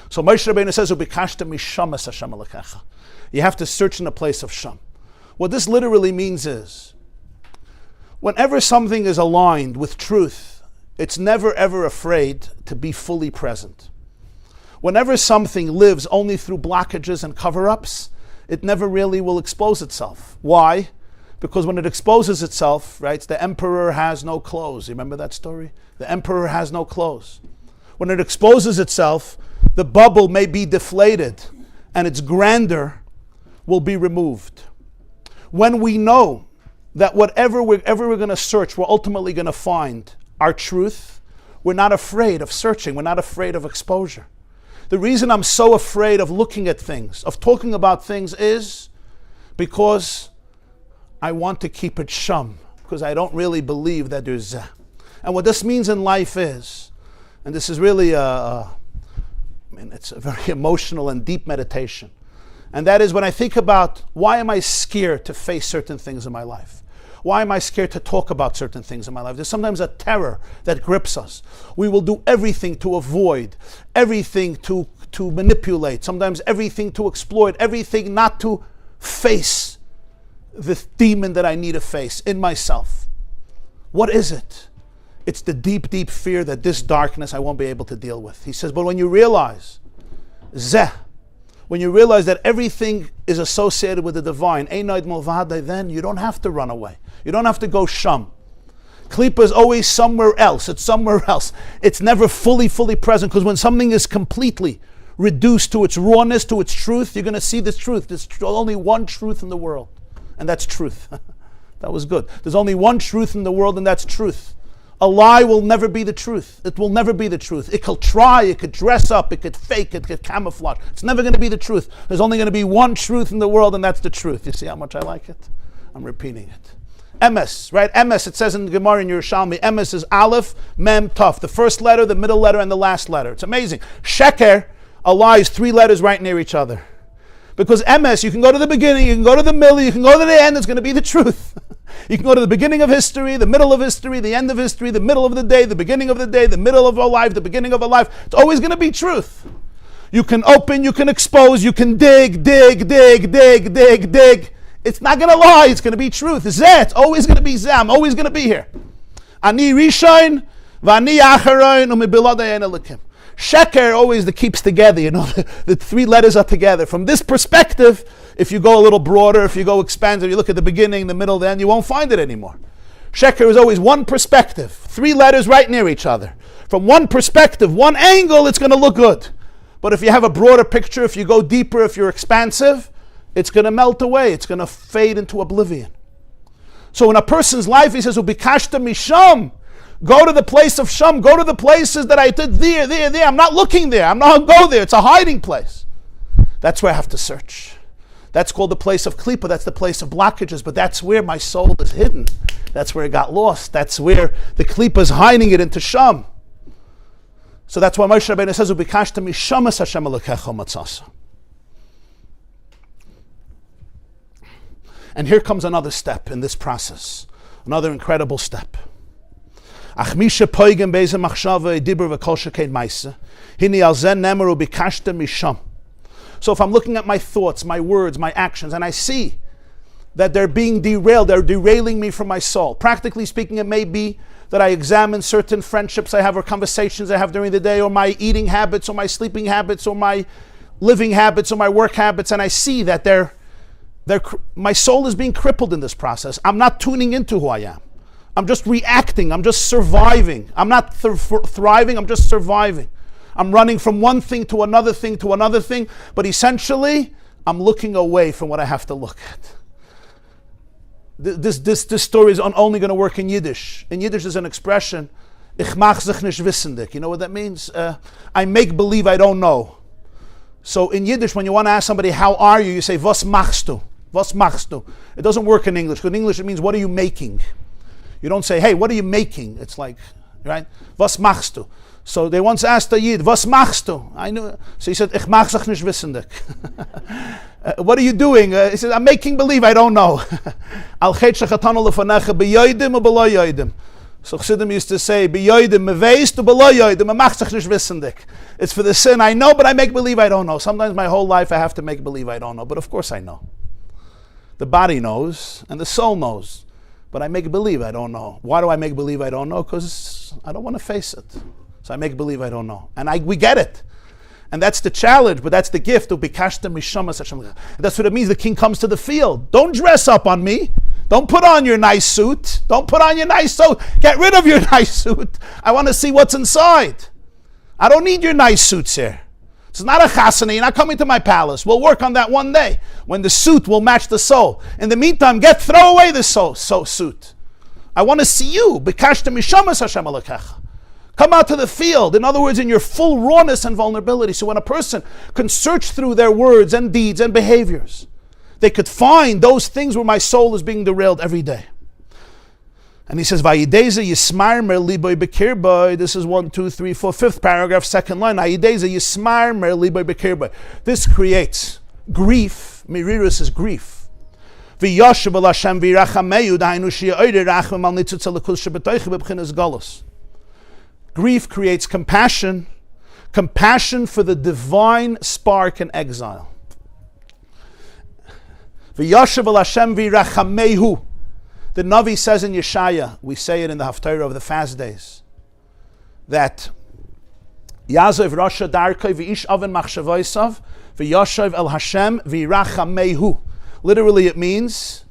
So Moshe Rabbeinu says, "Ubikashta misham es Hashem alekecha." You have to search in a place of sham. What this literally means is, whenever something is aligned with truth, it's never ever afraid to be fully present. Whenever something lives only through blockages and cover-ups, it never really will expose itself. Why? Because when it exposes itself, right, the emperor has no clothes. You remember that story? The emperor has no clothes. When it exposes itself, the bubble may be deflated and its grandeur will be removed. When we know that whatever we're going to search, we're ultimately going to find our truth, we're not afraid of searching. We're not afraid of exposure. The reason I'm so afraid of looking at things, of talking about things, is because I want to keep it shum, because I don't really believe that there's zeh. And what this means in life is, and this is really it's a very emotional and deep meditation, and that is when I think about, why am I scared to face certain things in my life? Why am I scared to talk about certain things in my life? There's sometimes a terror that grips us. We will do everything to avoid, everything to manipulate, sometimes everything to exploit, everything not to face the demon that I need to face in myself. What is it? It's the deep, deep fear that this darkness I won't be able to deal with. He says, but when you realize, zeh, when you realize that everything is associated with the divine, then you don't have to run away. You don't have to go shum. Klipa is always somewhere else. It's somewhere else. It's never fully present, because when something is completely reduced to its rawness, to its truth, you're going to see this truth. There's only one truth in the world, and that's truth. That was good. There's only one truth in the world, and that's truth. A lie will never be the truth. It will never be the truth. It could try, it could dress up, it could fake, it could camouflage. It's never going to be the truth. There's only going to be one truth in the world, and that's the truth. You see how much I like it? I'm repeating it. Emes, right? Emes, it says in the Gemara in Yerushalmi, Emes is Aleph, Mem, Taf. The first letter, the middle letter, and the last letter. It's amazing. Sheker, a lie, is 3 letters right near each other. Because Emes, you can go to the beginning, you can go to the middle, you can go to the end, it's going to be the truth. You can go to the beginning of history, the middle of history, the end of history, the middle of the day, the beginning of the day, the middle of our life, the beginning of our life. It's always going to be truth. You can open, you can expose, you can dig. It's not going to lie, it's going to be truth. Zeh, it's always going to be zeh. I'm always going to be here. Ani Rishon, Vani Acharon, Umibiladei Elikim. Sheker always that keeps together, the 3 letters are together. From this perspective, if you go a little broader, if you go expansive, you look at the beginning, the middle, the end, you won't find it anymore. Sheker is always one perspective, 3 letters right near each other. From one perspective, one angle, it's going to look good. But if you have a broader picture, if you go deeper, if you're expansive, it's going to melt away. It's going to fade into oblivion. So in a person's life, he says, Ubikashta misham. Go to the place of Sham. Go to the places that I did there. I'm not looking there. I'm not going to go there. It's a hiding place. That's where I have to search. That's called the place of Klipa. That's the place of blockages. But that's where my soul is hidden. That's where it got lost. That's where the Klipa is hiding it into Sham. So that's why Moshe Rabbeinu says, Ubikashta mishamas Hashem Elokecha matzasa. And here comes another step in this process. Another incredible step. So if I'm looking at my thoughts, my words, my actions, and I see that they're being derailed, they're derailing me from my soul. Practically speaking, it may be that I examine certain friendships I have or conversations I have during the day, or my eating habits, or my sleeping habits, or my living habits, or my work habits, and I see that my soul is being crippled in this process. I'm not tuning into who I am. I'm just reacting. I'm just surviving. I'm not thriving. I'm just surviving. I'm running from one thing to another thing to another thing. But essentially, I'm looking away from what I have to look at. This story is only going to work in Yiddish. In Yiddish, there's an expression, Ich mach sich nicht wissendig. You know what that means? I make believe I don't know. So in Yiddish, when you want to ask somebody, how are you? You say, was machst du? Was machst du? It doesn't work in English. Because in English, it means, what are you making? You don't say, hey, what are you making? It's like, right? Was machst du? So they once asked a Yid, was machst du? I knew. So he said, ich mach sich nicht wissendig. What are you doing? He said, I'm making believe I don't know. Al chet shechatanu lefanecha beyoidim or below yoidim. So Chassidim used to say, beyoidim meveist or below yoidim, mach sich nicht wissendig. It's for the sin I know, but I make believe I don't know. Sometimes my whole life I have to make believe I don't know, but of course I know. The body knows, and the soul knows. But I make believe I don't know. Why do I make believe I don't know? Because I don't want to face it. So I make believe I don't know. And we get it. And that's the challenge, but that's the gift. And that's what it means. The king comes to the field. Don't dress up on me. Don't put on your nice suit. Don't put on your nice suit. Get rid of your nice suit. I want to see what's inside. I don't need your nice suits here. It's not a chasana. You're not coming to my palace. We'll work on that one day when the suit will match the soul. In the meantime, throw away the suit. I want to see you. Come out to the field. In other words, in your full rawness and vulnerability. So when a person can search through their words and deeds and behaviors, they could find those things where my soul is being derailed every day. And he says, Vayideza yismar mer liboy bekirboy. This is 1, 2, 3, 4, 5th paragraph, 2nd line. Vayideza yismar mer liboy bekirboy. This creates grief. Mirirus is grief. V'yoshev el Hashem v'irachameyu dainu she'oyre rachem al nitzutz alekul shebetoiche b'bchinas galus. Grief creates compassion. Compassion for the divine spark in exile. V'yoshev el Hashem v'irachamehu. The Navi says in Yeshaya, we say it in the Haftarah of the fast days, that Yazov Rasha Darkei v'ish oven machshavoisav v'yoshev el Hashem v'irachamehu. Literally it means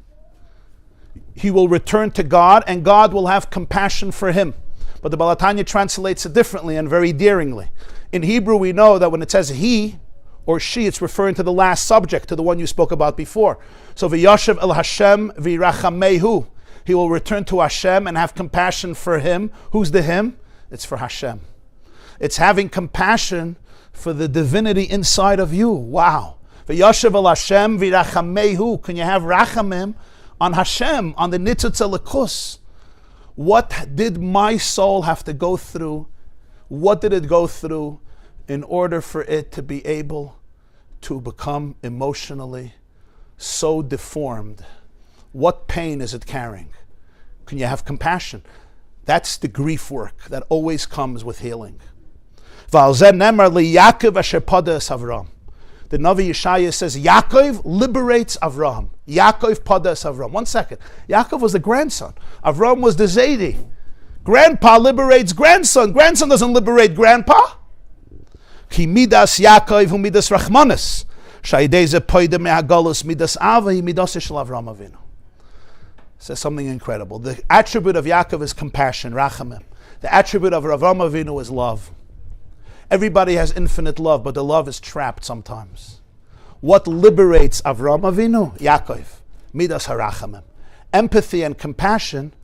he will return to God and God will have compassion for him. But the Balatanya translates it differently and very daringly. In Hebrew we know that when it says he or she, it's referring to the last subject, to the one you spoke about before. So v'yoshev el Hashem v'irachamehu. He will return to Hashem and have compassion for him. Who's the him? It's for Hashem. It's having compassion for the divinity inside of you. Wow. V'yoshev el Hashem v'irachamehu. Can you have rachamim on Hashem, on the nitzutz elikus? What did my soul have to go through? What did it go through in order for it to be able to become emotionally so deformed? What pain is it carrying? Can you have compassion? That's the grief work that always comes with healing. The Navi Yeshaya says, Yaakov liberates Avraham. Yaakov padas Avraham. 1 second. Yaakov was the grandson. Avraham was the Zaidi. Grandpa liberates grandson. Grandson doesn't liberate grandpa. Ki midas Yaakov hu midas Rachmanis. Shaydeze poide me'hagalus midas Ava hi midas shel Avraham Avinu. Says something incredible. The attribute of Yaakov is compassion, rachamim. The attribute of Avraham Avinu is love. Everybody has infinite love, but the love is trapped sometimes. What liberates Avraham Avinu? Yaakov. Midas harachamim. Empathy and compassion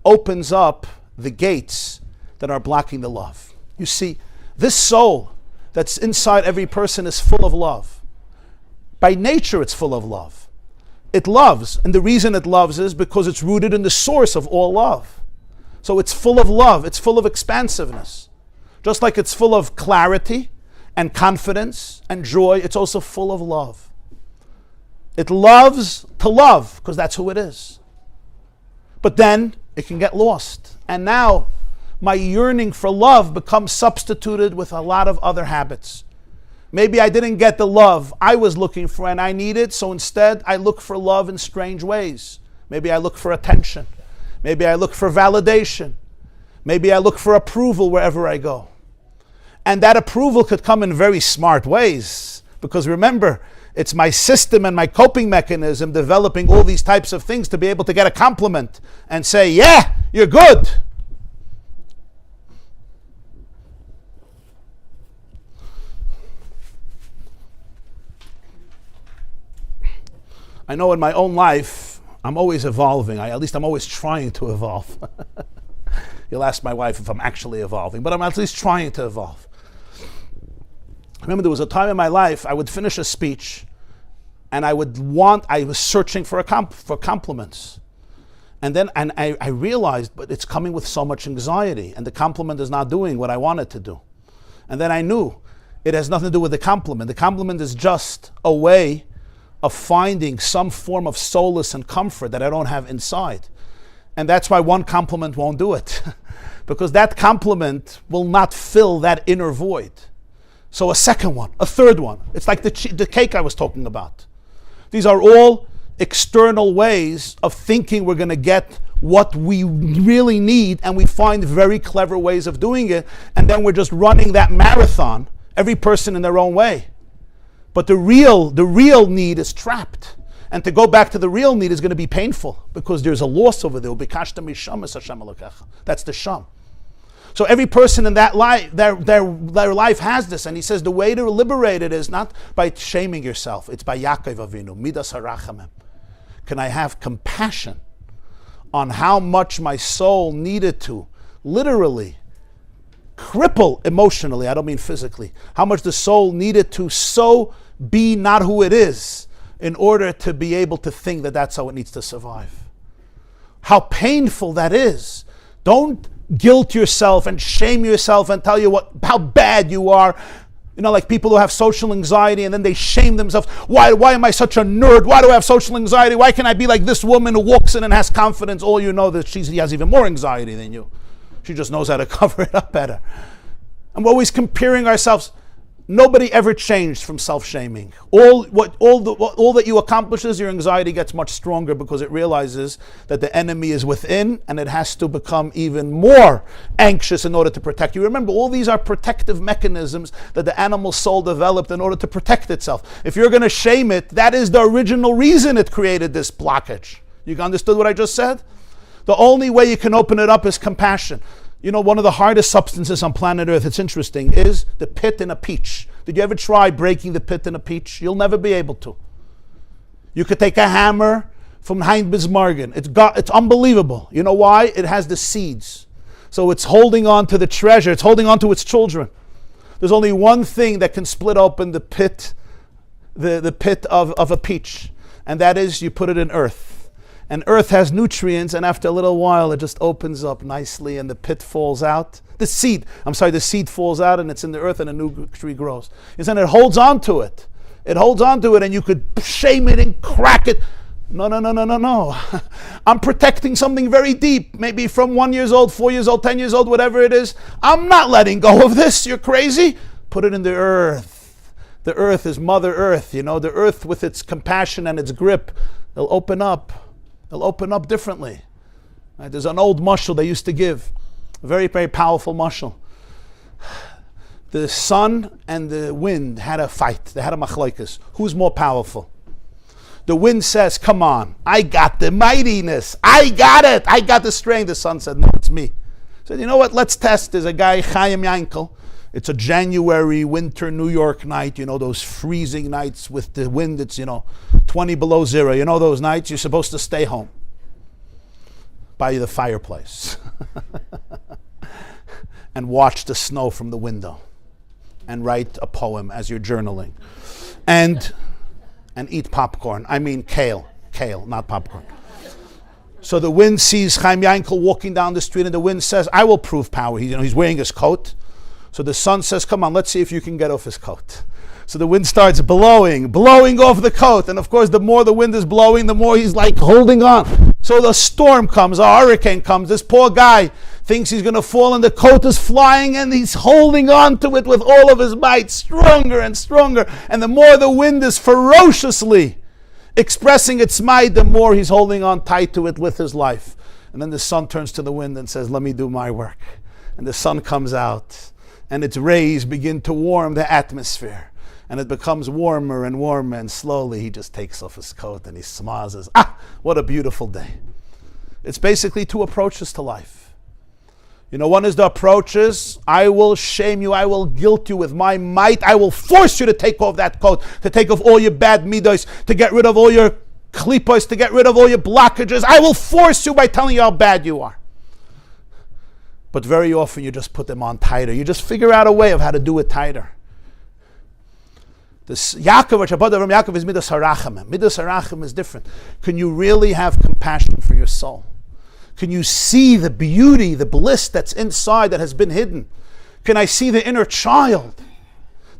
opens up the gates that are blocking the love. You see, this soul that's inside every person is full of love. By nature, it's full of love. It loves, and the reason it loves is because it's rooted in the source of all love. So it's full of love, it's full of expansiveness. Just like it's full of clarity and confidence and joy, it's also full of love. It loves to love, because that's who it is. But then it can get lost. And now my yearning for love becomes substituted with a lot of other habits. Maybe I didn't get the love I was looking for and I needed, so instead I look for love in strange ways. Maybe I look for attention. Maybe I look for validation. Maybe I look for approval wherever I go. And that approval could come in very smart ways. Because remember, it's my system and my coping mechanism developing all these types of things to be able to get a compliment and say, yeah, you're good. I know in my own life, I'm always evolving. At least I'm always trying to evolve. You'll ask my wife if I'm actually evolving, but I'm at least trying to evolve. I remember there was a time in my life I would finish a speech and I was searching for compliments. And then I realized, but it's coming with so much anxiety and the compliment is not doing what I want it to do. And then I knew it has nothing to do with the compliment. The compliment is just a way of finding some form of solace and comfort that I don't have inside. And that's why one compliment won't do it. Because that compliment will not fill that inner void. So a second one, a third one. It's like the cake I was talking about. These are all external ways of thinking we're going to get what we really need, and we find very clever ways of doing it, and then we're just running that marathon, every person in their own way. But the real need is trapped. And to go back to the real need is going to be painful because there's a loss over there. That's the sham. So every person in that life, their life has this. And he says the way to liberate it is not by shaming yourself. It's by Yaakov Avinu, midas harachamim. Can I have compassion on how much my soul needed to literally cripple emotionally, I don't mean physically, how much the soul needed to so be not who it is in order to be able to think that that's how it needs to survive. How painful that is. Don't guilt yourself and shame yourself and tell you how bad you are. You know, like people who have social anxiety and then they shame themselves. Why am I such a nerd? Why do I have social anxiety? Why can't I be like this woman who walks in and has confidence? All you know that she has even more anxiety than you. She just knows how to cover it up better. And we're always comparing ourselves. Nobody ever changed from self-shaming. All that you accomplish is your anxiety gets much stronger because it realizes that the enemy is within and it has to become even more anxious in order to protect you. Remember, all these are protective mechanisms that the animal soul developed in order to protect itself. If you're going to shame it, that is the original reason it created this blockage. You understood what I just said? The only way you can open it up is compassion. You know, one of the hardest substances on planet Earth, it's interesting, is the pit in a peach. Did you ever try breaking the pit in a peach? You'll never be able to. You could take a hammer from Hein Bismargen. It's unbelievable. You know why? It has the seeds. So it's holding on to the treasure. It's holding on to its children. There's only one thing that can split open the pit, the pit of a peach. And that is you put it in earth. And earth has nutrients, and after a little while, it just opens up nicely, and the pit falls out. The seed falls out, and it's in the earth, and a new tree grows. And then it holds on to it. It holds on to it, and you could shame it and crack it. No. I'm protecting something very deep, maybe from 1 year old, 4 years old, 10 years old, whatever it is. I'm not letting go of this. You're crazy. Put it in the earth. The earth is Mother Earth. You know, the earth with its compassion and its grip, it'll open up. They'll open up differently. Right? There's an old mashal they used to give, a very, very powerful mashal. The sun and the wind had a fight. They had a machlokes. Who's more powerful? The wind says, come on, I got the mightiness. I got it. I got the strength. The sun said, no, it's me. He said, you know what, let's test. There's a guy, Chaim Yankel. It's a January winter New York night, you know, those freezing nights with the wind, it's, 20 below zero. You know those nights? You're supposed to stay home by the fireplace and watch the snow from the window and write a poem as you're journaling and eat popcorn. I mean kale, not popcorn. So the wind sees Chaim Yankel walking down the street and the wind says, I will prove power. He's wearing his coat. So the sun says, come on, let's see if you can get off his coat. So the wind starts blowing off the coat. And of course, the more the wind is blowing, the more he's like holding on. So the storm comes, a hurricane comes. This poor guy thinks he's going to fall and the coat is flying and he's holding on to it with all of his might, stronger and stronger. And the more the wind is ferociously expressing its might, the more he's holding on tight to it with his life. And then the sun turns to the wind and says, let me do my work. And the sun comes out. And its rays begin to warm the atmosphere. And it becomes warmer and warmer, and slowly he just takes off his coat and he smiles and says, what a beautiful day. It's basically two approaches to life. One is the approaches, I will shame you, I will guilt you with my might, I will force you to take off that coat, to take off all your bad midos, to get rid of all your klipos, to get rid of all your blockages. I will force you by telling you how bad you are. But very often you just put them on tighter. You just figure out a way of how to do it tighter. This Yaakov, from Yaakov is midas harachim. Midas harachim is different. Can you really have compassion for your soul? Can you see the beauty, the bliss that's inside that has been hidden? Can I see the inner child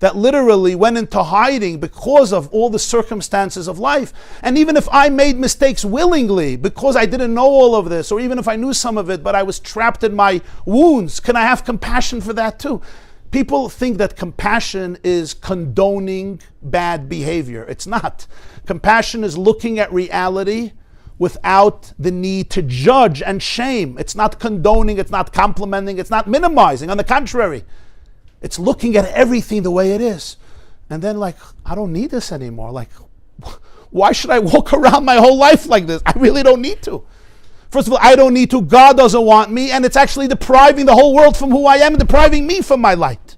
that literally went into hiding because of all the circumstances of life? And even if I made mistakes willingly because I didn't know all of this, or even if I knew some of it but I was trapped in my wounds, can I have compassion for that too? People think that compassion is condoning bad behavior. It's not. Compassion is looking at reality without the need to judge and shame. It's not condoning, it's not complimenting, it's not minimizing. On the contrary, it's looking at everything the way it is. And then I don't need this anymore. Why should I walk around my whole life like this? I really don't need to. First of all, I don't need to. God doesn't want me. And it's actually depriving the whole world from who I am, and depriving me from my light.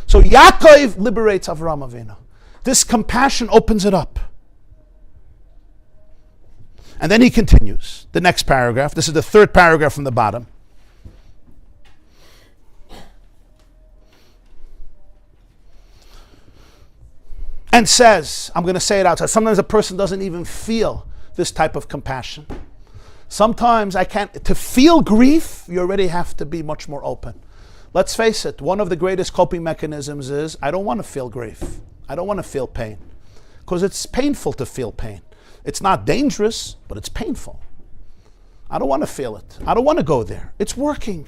So Yaakov liberates Avraham Avinu. This compassion opens it up. And then he continues. The next paragraph. This is the third paragraph from the bottom. and says, I'm going to say it outside, sometimes a person doesn't even feel this type of compassion. Sometimes to feel grief, you already have to be much more open. Let's face it, one of the greatest coping mechanisms is, I don't want to feel grief. I don't want to feel pain. Because it's painful to feel pain. It's not dangerous, but it's painful. I don't want to feel it. I don't want to go there. It's working.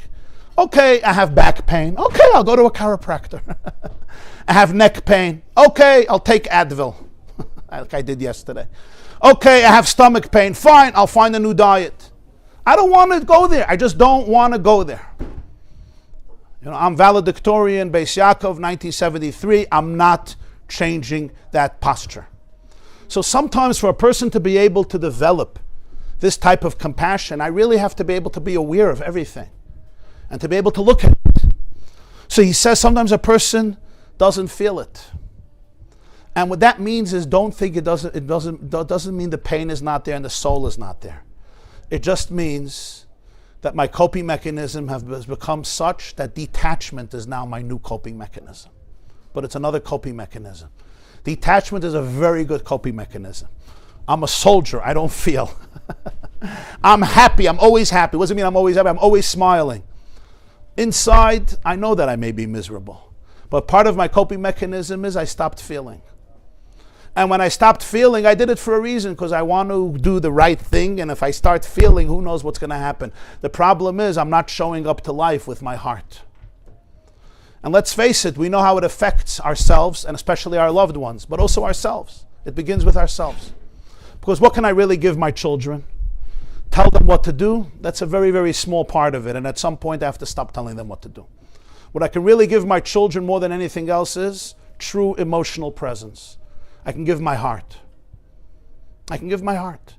Okay, I have back pain. Okay, I'll go to a chiropractor. I have neck pain. Okay, I'll take Advil, like I did yesterday. Okay, I have stomach pain. Fine, I'll find a new diet. I don't want to go there. I just don't want to go there. I'm valedictorian, Beis Yaakov, 1973. I'm not changing that posture. So sometimes for a person to be able to develop this type of compassion, I really have to be able to be aware of everything and to be able to look at it. So he says sometimes a person doesn't feel it. And what that means is, don't think it doesn't mean the pain is not there and the soul is not there. It just means that my coping mechanism has become such that detachment is now my new coping mechanism. But it's another coping mechanism. Detachment is a very good coping mechanism. I'm a soldier, I don't feel. I'm happy, I'm always happy. What does it mean I'm always happy? I'm always smiling. Inside, I know that I may be miserable. But part of my coping mechanism is I stopped feeling. And when I stopped feeling, I did it for a reason, because I want to do the right thing. And if I start feeling, who knows what's going to happen. The problem is I'm not showing up to life with my heart. And let's face it, we know how it affects ourselves, and especially our loved ones, but also ourselves. It begins with ourselves. Because what can I really give my children? Tell them what to do? That's a very, very small part of it. And at some point, I have to stop telling them what to do. What I can really give my children more than anything else is true emotional presence. I can give my heart. I can give my heart.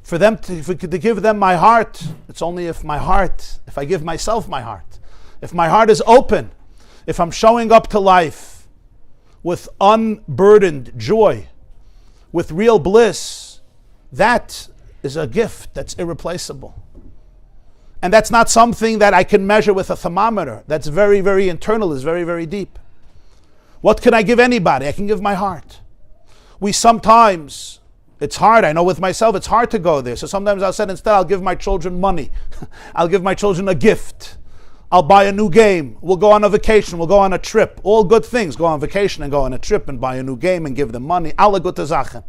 For them to give them my heart, it's only if I give myself my heart. If my heart is open, if I'm showing up to life with unburdened joy, with real bliss, that is a gift that's irreplaceable. And that's not something that I can measure with a thermometer. That's very, very internal, is very, very deep. What can I give anybody? I can give my heart. We sometimes, it's hard, I know with myself, it's hard to go there. So sometimes I'll say, instead, I'll give my children money. I'll give my children a gift. I'll buy a new game. We'll go on a vacation. We'll go on a trip. All good things. Go on vacation and go on a trip and buy a new game and give them money. Alle gute Sachen.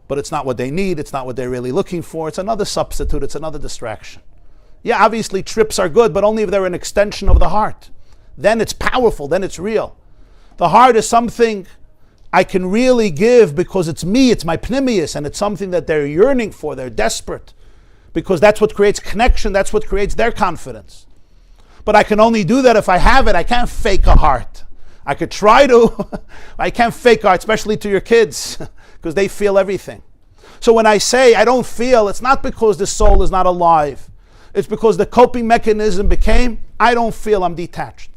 But it's not what they need. It's not what they're really looking for. It's another substitute. It's another distraction. Yeah, obviously trips are good, but only if they're an extension of the heart. Then it's powerful. Then it's real. The heart is something I can really give because it's me. It's my pnimius, and it's something that they're yearning for. They're desperate because that's what creates connection. That's what creates their confidence. But I can only do that if I have it. I can't fake a heart. I could try to. I can't fake a heart, especially to your kids, because they feel everything. So when I say I don't feel, it's not because the soul is not alive. It's because the coping mechanism became, I don't feel, I'm detached.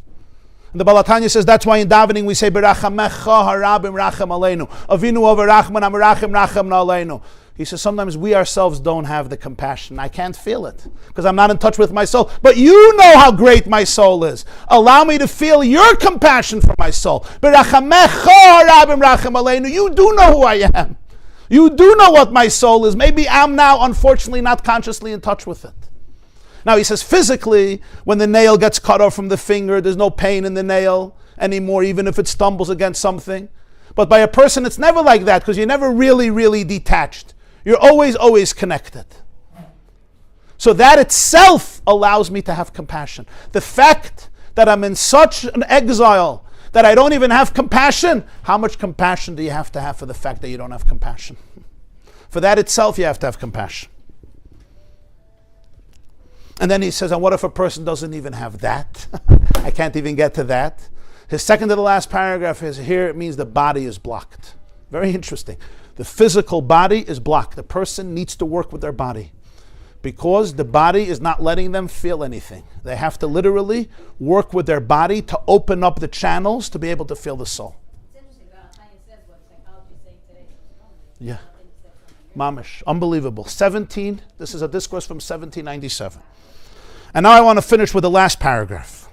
And the Baal HaTanya says that's why in davening we say, B'rachamecha harabim rachem aleinu. Avinu over rachman amarachim rachem aleinu. He says sometimes we ourselves don't have the compassion. I can't feel it because I'm not in touch with my soul. But you know how great my soul is. Allow me to feel your compassion for my soul. B'rachamecha harabim rachem aleinu. You do know who I am. You do know what my soul is. Maybe I'm now, unfortunately, not consciously in touch with it. Now he says physically, when the nail gets cut off from the finger, there's no pain in the nail anymore, even if it stumbles against something. But by a person, it's never like that because you're never really, really detached. You're always, always connected. So that itself allows me to have compassion. The fact that I'm in such an exile that I don't even have compassion, how much compassion do you have to have for the fact that you don't have compassion? For that itself, you have to have compassion. And then he says, and what if a person doesn't even have that? I can't even get to that. His second to the last paragraph is here, it means the body is blocked. Very interesting. The physical body is blocked. The person needs to work with their body because the body is not letting them feel anything. They have to literally work with their body to open up the channels to be able to feel the soul. It's interesting how you said what psychology is saying today. Yeah. Mamish. Unbelievable. 17. This is a discourse from 1797. And now I want to finish with the last paragraph.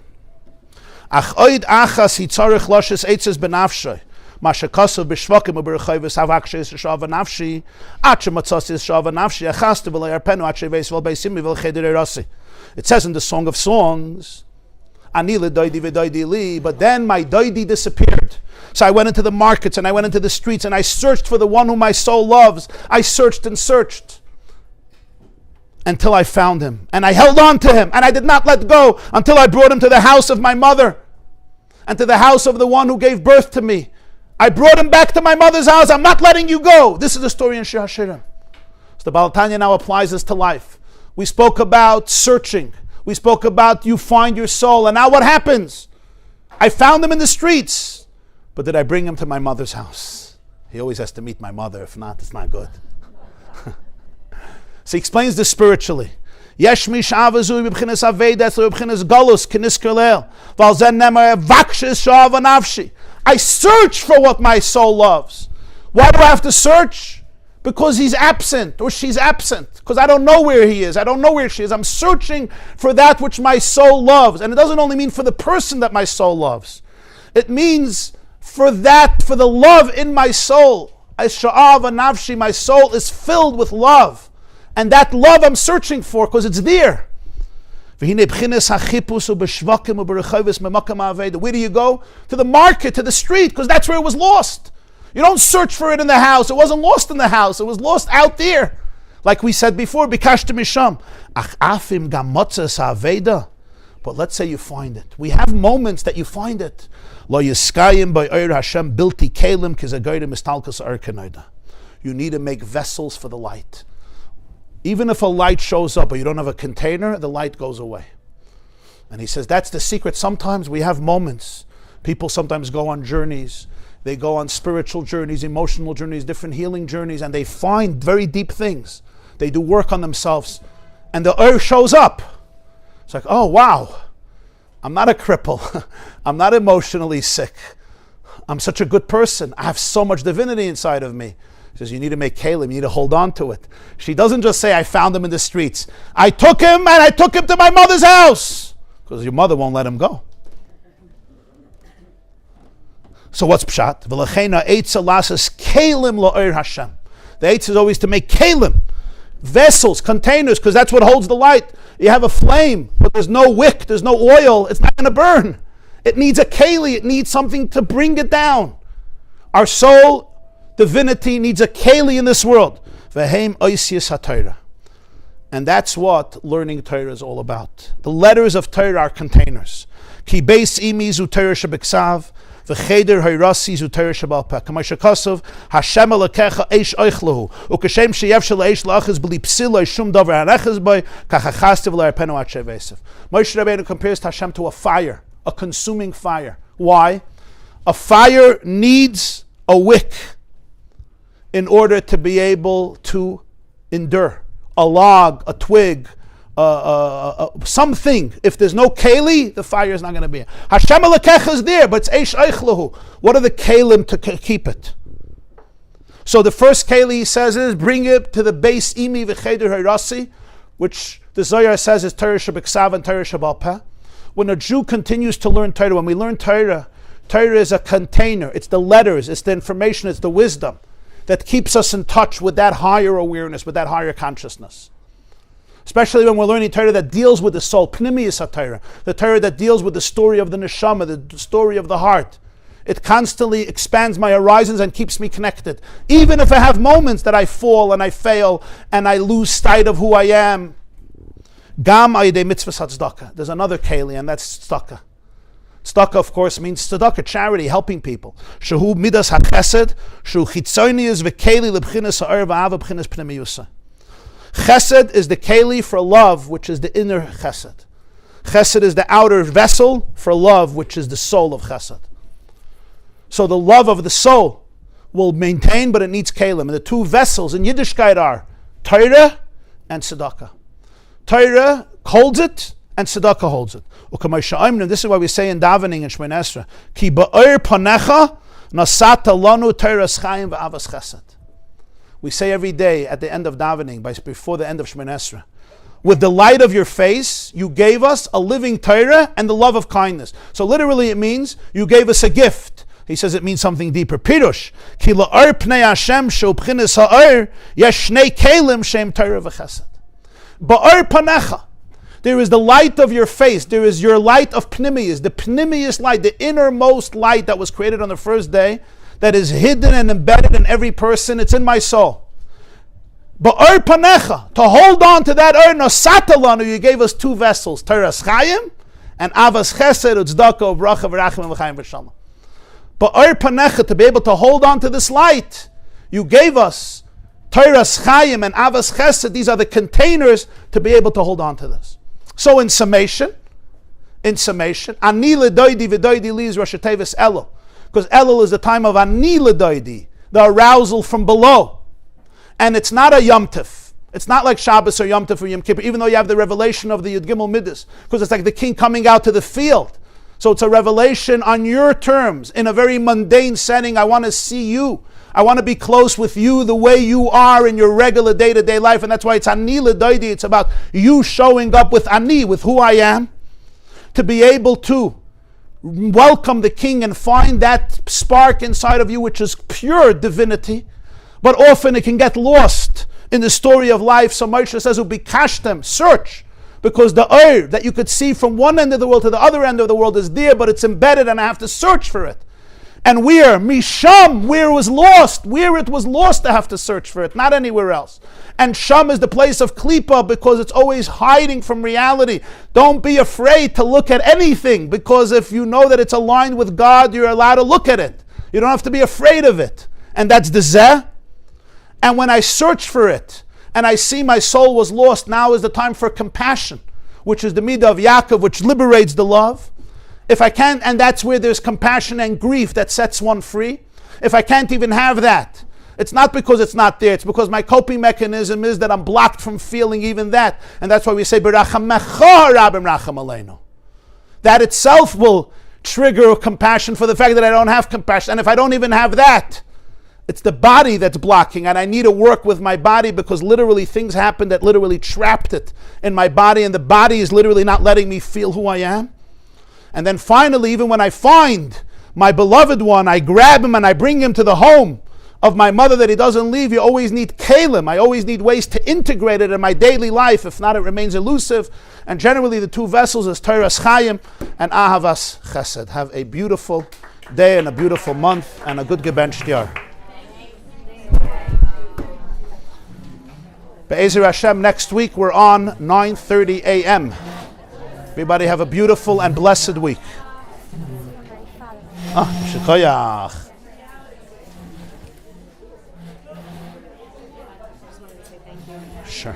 Mashakasav b'shvakim u'berachayvus havakshes shava nafshi atche matzasis shava nafshi achastu v'le'arpenu atche veis v'albeisimi v'l'cheder erasi. It says in the Song of Songs, Ani Ledodi v'doidi li, but then my doidi disappeared. So I went into the markets and I went into the streets and I searched for the one whom my soul loves. I searched and searched until I found him. And I held on to him and I did not let go until I brought him to the house of my mother and to the house of the one who gave birth to me. I brought him back to my mother's house. I'm not letting you go. This is the story in Shir HaShirim. So the Baal Tanya now applies this to life. We spoke about searching. We spoke about you find your soul. And now what happens? I found him in the streets. But did I bring him to my mother's house? He always has to meet my mother. If not, it's not good. So he explains this spiritually. Yesh mish avazu b'bchinas avedas b'bchinas galus k'nis kerleil v'al zen nemar vakshes shava nafshi. I search for what my soul loves. Why do I have to search? Because he's absent or she's absent. Because I don't know where he is. I don't know where she is. I'm searching for that which my soul loves. And it doesn't only mean for the person that my soul loves. It means for the love in my soul. Sha'ava nafshi, my soul is filled with love. And that love I'm searching for because it's there. Where do you go? To the market, to the street, because that's where it was lost. You don't search for it in the house. It wasn't lost in the house. It was lost out there. Like we said before, bikashta misham. But let's say you find it. We have moments that you find it. You need to make vessels for the light. Even if a light shows up but you don't have a container, the light goes away. And he says that's the secret. Sometimes we have moments. People sometimes go on journeys. They go on spiritual journeys, emotional journeys, different healing journeys, and they find very deep things. They do work on themselves. And the earth shows up. It's like, oh wow, I'm not a cripple. I'm not emotionally sick. I'm such a good person. I have so much divinity inside of me. He says, you need to make kalim, you need to hold on to it. She doesn't just say, I found him in the streets. I took him and I took him to my mother's house. Because your mother won't let him go. So what's pshat? V'lachena eitza lasas kalim la'or Hashem. The eitz is always to make kalim, vessels, containers, because that's what holds the light. You have a flame, but there's no wick, there's no oil, it's not going to burn. It needs a keli, it needs something to bring it down. Our soul, divinity, needs a keli in this world. V'heim oisius haTorah. And that's what learning Torah is all about. The letters of Torah are containers. Ki beis imi zu Torah shebeksav, v'cheder hayrasi zu Torah shebal peh. K'may shekosov, Hashem alekecha eish oichlehu, u'kashem sheyev shel eish la'achaz b'li psila shum davar hanechaz b'y, kachachastiv la'arpenu at shevesiv. Moshe Rabbeinu compares Hashem to a fire, a consuming fire. Why? A fire needs a wick in order to be able to endure. A log, a twig, something. If there's no keli, the fire is not going to be. Hashem Elokecha is there, but it's eish eichlehu. What are the kelim to keep it? So the first keli he says is bring it to the base imi v'cheder hayrasi, which the Zohar says is Torah shebeksav and Torah shebal peh. When a Jew continues to learn Torah, when we learn Torah, Torah is a container. It's the letters, it's the information, it's the wisdom that keeps us in touch with that higher awareness, with that higher consciousness. Especially when we're learning Torah that deals with the soul, pnimiyus HaTorah, the Torah that deals with the story of the neshama, the story of the heart. It constantly expands my horizons and keeps me connected. Even if I have moments that I fall and I fail and I lose sight of who I am. Gam ayidei mitzvah tzedakah. There's another keli, and that's tzedakah. Tzedakah, of course, means tzedakah, charity, helping people. Shehu midas ha-chesed, shehu chitzonius v'keli lebchinas ha'or v'ava b'chinas pnimiyusa. Chesed is the keli for love, which is the inner chesed. Chesed is the outer vessel for love, which is the soul of chesed. So the love of the soul will maintain, but it needs kelim. And the two vessels in Yiddishkeit are Torah and tzedakah. Torah holds it, and tzedakah holds it. This is why we say in davening in Shemona Esrei, Ki ba'or panecha nasata lanu Torahs chayim v'avas chesed. We say every day at the end of davening, before the end of Shemona Esrei, with the light of your face, you gave us a living Torah and the love of kindness. So literally it means you gave us a gift. He says it means something deeper. Pirush, ki la'or pnei Hashem shu b'chinas ha'or yesh shnei kelim shem Torah v'chesed. Ba'or panecha, there is the light of your face. There is your light of pnimius, the pnimius light, the innermost light that was created on the first day, that is hidden and embedded in every person. It's in my soul. Ba'or panecha, to hold on to that or nosatalanu, you gave us two vessels, Teras Chayim and Avas Chesed, Utzdaka, Bracha, V'rachim, V'chaim, V'shalom. Ba'or panecha, to be able to hold on to this light, you gave us Teras Chayim and Avas Chesed. These are the containers to be able to hold on to this. So in summation, Ani Ledodi V'Doidi Li is Rosh Tevis Elul. Because Elul is the time of Ani Ledodi, the arousal from below. And it's not a Yom Tif. It's not like Shabbos or Yom Tif or Yom Kippur, even though you have the revelation of the Yud Gimel Midas. Because it's like the king coming out to the field. So it's a revelation on your terms, in a very mundane setting. I want to see you. I want to be close with you the way you are in your regular day-to-day life. And that's why it's Ani L'Doidi. It's about you showing up with Ani, with who I am, to be able to welcome the king and find that spark inside of you, which is pure divinity. But often it can get lost in the story of life. So Moshe says, Ubikashtem, search. Because the oir that you could see from one end of the world to the other end of the world is there, but it's embedded and I have to search for it. And where? Misham, where it was lost, I have to search for it, not anywhere else. And Sham is the place of Klipa because it's always hiding from reality. Don't be afraid to look at anything, because if you know that it's aligned with God, you're allowed to look at it. You don't have to be afraid of it. And that's the Zeh. And when I search for it, and I see my soul was lost, now is the time for compassion, which is the midah of Yaakov, which liberates the love. If I can't, and that's where there's compassion and grief that sets one free. If I can't even have that, it's not because it's not there, it's because my coping mechanism is that I'm blocked from feeling even that. And that's why we say, B'rachamecha Rabim Racham Aleinu. That itself will trigger compassion for the fact that I don't have compassion. And if I don't even have that, it's the body that's blocking, and I need to work with my body, because literally things happen that literally trapped it in my body, and the body is literally not letting me feel who I am. And then finally, even when I find my beloved one, I grab him and I bring him to the home of my mother that he doesn't leave. You always need kalim. I always need ways to integrate it in my daily life. If not, it remains elusive. And generally the two vessels is Teras Chayim and Ahavas Chesed. Have a beautiful day and a beautiful month and a good gebenched year. Be'ezer Hashem, next week we're on 9:30 a.m. Everybody have a beautiful and blessed week. Shikoyach. Sure.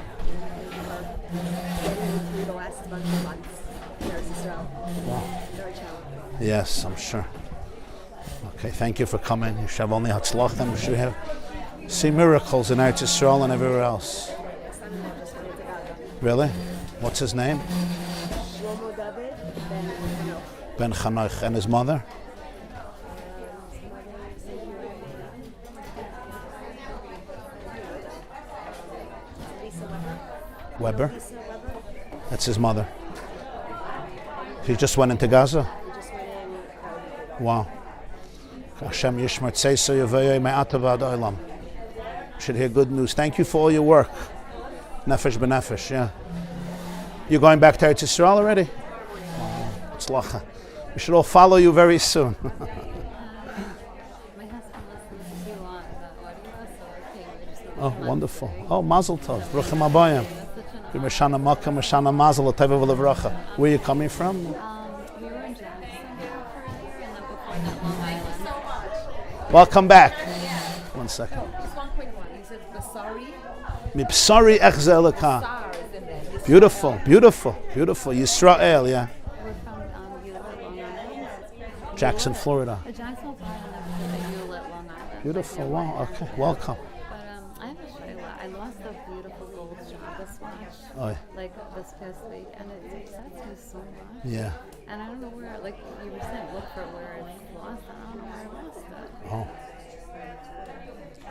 Yes, I'm sure. Okay, thank you for coming. You should have only hatzlachem. You should have see miracles in Eretz Yisrael and everywhere else. Really? What's his name? Ben Chanoch. And his mother? Weber? That's his mother. He just went into Gaza? Wow. Hashem Yishmar Tzeisa Yavayei Me'ata V'ad Olam. Should hear good news. Thank you for all your work. Nefesh b'nefesh, yeah. You're going back to Eretz Yisrael already? It's lacha. We should all follow you very soon. My husband listens to you on the audio, so I came. Oh, wonderful. Oh, Mazel Tov. Bruchim Abayim. Meshana Makkah, Meshana Mazel Tov V'Levracha. Where are you coming from? We were in Jacobson for a year, and then before that, Long Island. Welcome back. Yeah. 1 second. Just one quick one. He said, Basari. Mipsari Echze Elokah. Sar is in there. Beautiful, beautiful, beautiful. Yisrael, yeah. We're from, you live at Long Island? Jackson, Florida. Jackson, Florida, and then you live at Long Island. Beautiful, wow, okay, welcome. But I have a shayla. I lost a beautiful gold Shabbos watch, Oh, like this past week, and it upsets me so much. yeah. And I don't know where, like you were saying, look for where it's lost. I don't know where I lost it. Oh.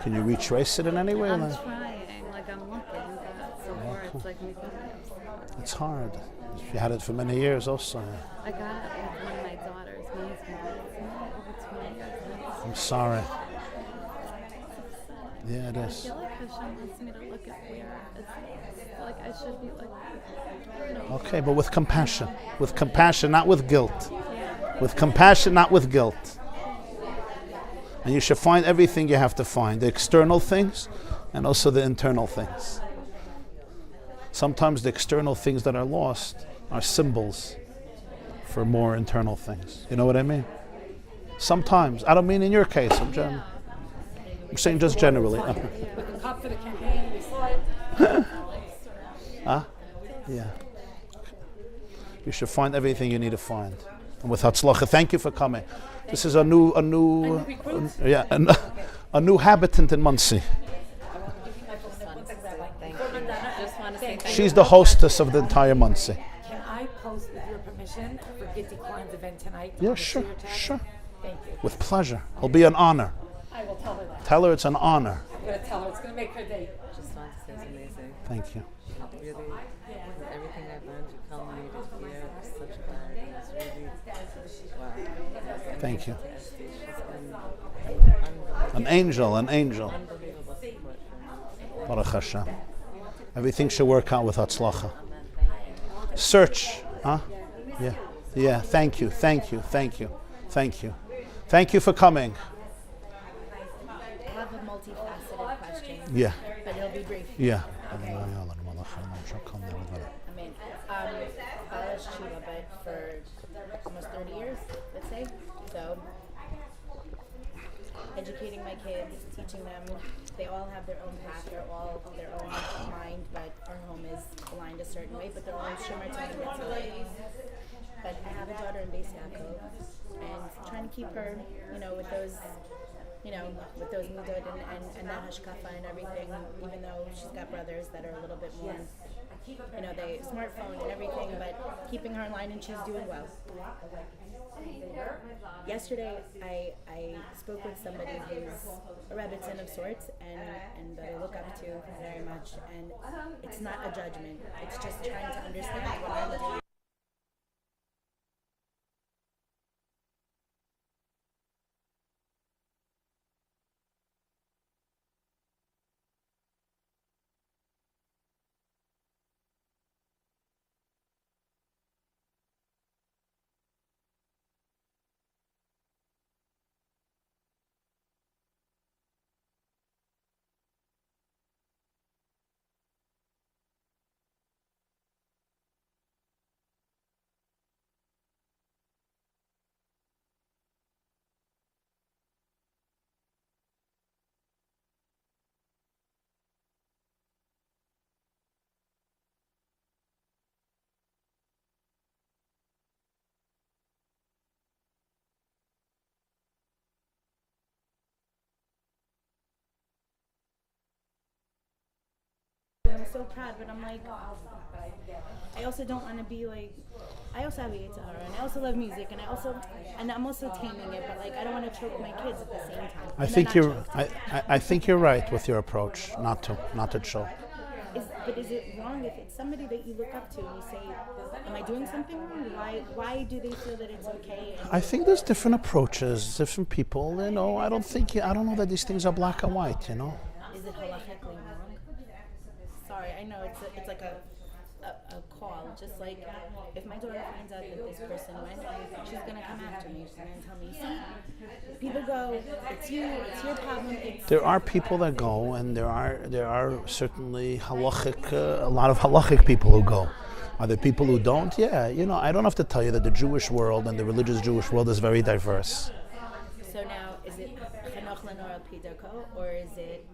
Can you retrace it in any way? I'm Like? trying, like I'm looking, but so far it's like making me upset. It's hard. You had it for many years also. I got it with one of my daughters. My husband got it for me over 20 years. I'm sorry. Yeah, it I is. feel like Hashem wants me to look at where it's like I should be looking. Okay, but with compassion. With compassion, not with guilt. Yeah. With compassion, not with guilt. And you should find everything you have to find. The external things and also the internal things. Sometimes the external things that are lost are symbols for more internal things. You know what I mean? Sometimes. I don't mean in your case. I'm saying just generally. Huh? Yeah. You should find everything you need to find. And with Hatzlacha, thank you for coming. This is a new habitant in Muncie. Just want to say thank She's the hostess of the entire Muncie. Can I post with your permission for Gitty Klein's event tonight? Yeah, on the sure, Seer tab? sure. Thank you. With pleasure. It'll be an honor. I will tell her that. Tell her it's an honor. I'm going to tell her. It's going to make her day. Just want to say it's amazing. Thank you. Really, with everything I've learned, you culminated here with such clarity. It's really, wow. Thank you. She's been unbelievable. An angel, an angel. Unbelievable support for me. Baruch Hashem. Everything should work out with Hatzlacha. Search. Huh? Yeah. Yeah. Thank you. Thank you. Thank you. Thank you. Thank you for coming. I have a multifaceted question, Yeah. but it'll be brief. Yeah. I mean, Balash Shiva, but for almost 30 years, let's say. So, educating my kids, teaching them, they all have their own path, they're all their own mind, but our home is aligned a certain way, but their own Shomer Tov Mitzvah. But I have a daughter in Beis Yaakov, and trying to keep her, with those, with those midot and that hashkafa and everything, even though she's got brothers that are a little bit more, they smartphone and everything, but keeping her in line and she's doing well. Yesterday, I spoke with somebody who's a Rebbe of sorts and that I look up to very much, and it's not a judgment, it's just trying to understand what I'm doing. I'm so proud, but I'm like, I also don't want to be like, I also have a Yitzhara, and I also love music, and I'm also taming it, but like, I don't want to choke my kids at the same time. I think you're right with your approach, not to choke. But is it wrong if it's somebody that you look up to and you say, am I doing something wrong? Why do they feel that it's okay? I think there's different approaches, different people. I don't know that these things are black and white. Is it halachically wrong? Sorry, I know it's like a call. Just like if my daughter finds out that this person went, she's gonna come after me. She's gonna tell me something. People go, it's your problem. There are people that go, and there are certainly halachic, a lot of halachic people who go. Are there people who don't? Yeah, I don't have to tell you that the Jewish world and the religious Jewish world is very diverse. So now, is it chanoch lenor al pi darko, or is it?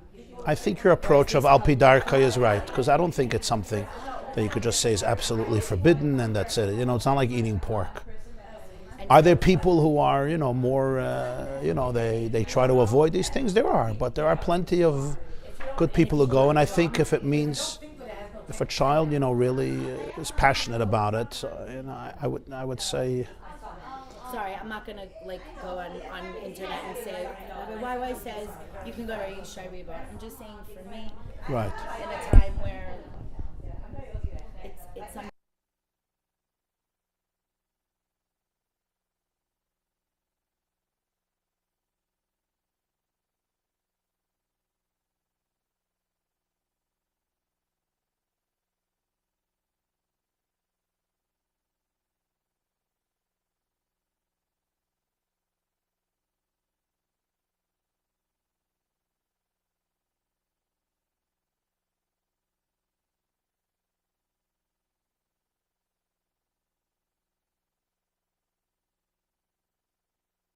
I think your approach of Al Pi Darka is right, because I don't think it's something that you could just say is absolutely forbidden and that's it. It's not like eating pork. Are there people who are, more, they try to avoid these things? There are, but there are plenty of good people who go, and I think if a child, really is passionate about it, I would say. Sorry, I'm not gonna go on internet and say YY says you can go to Shai Reba. I'm just saying for me, right.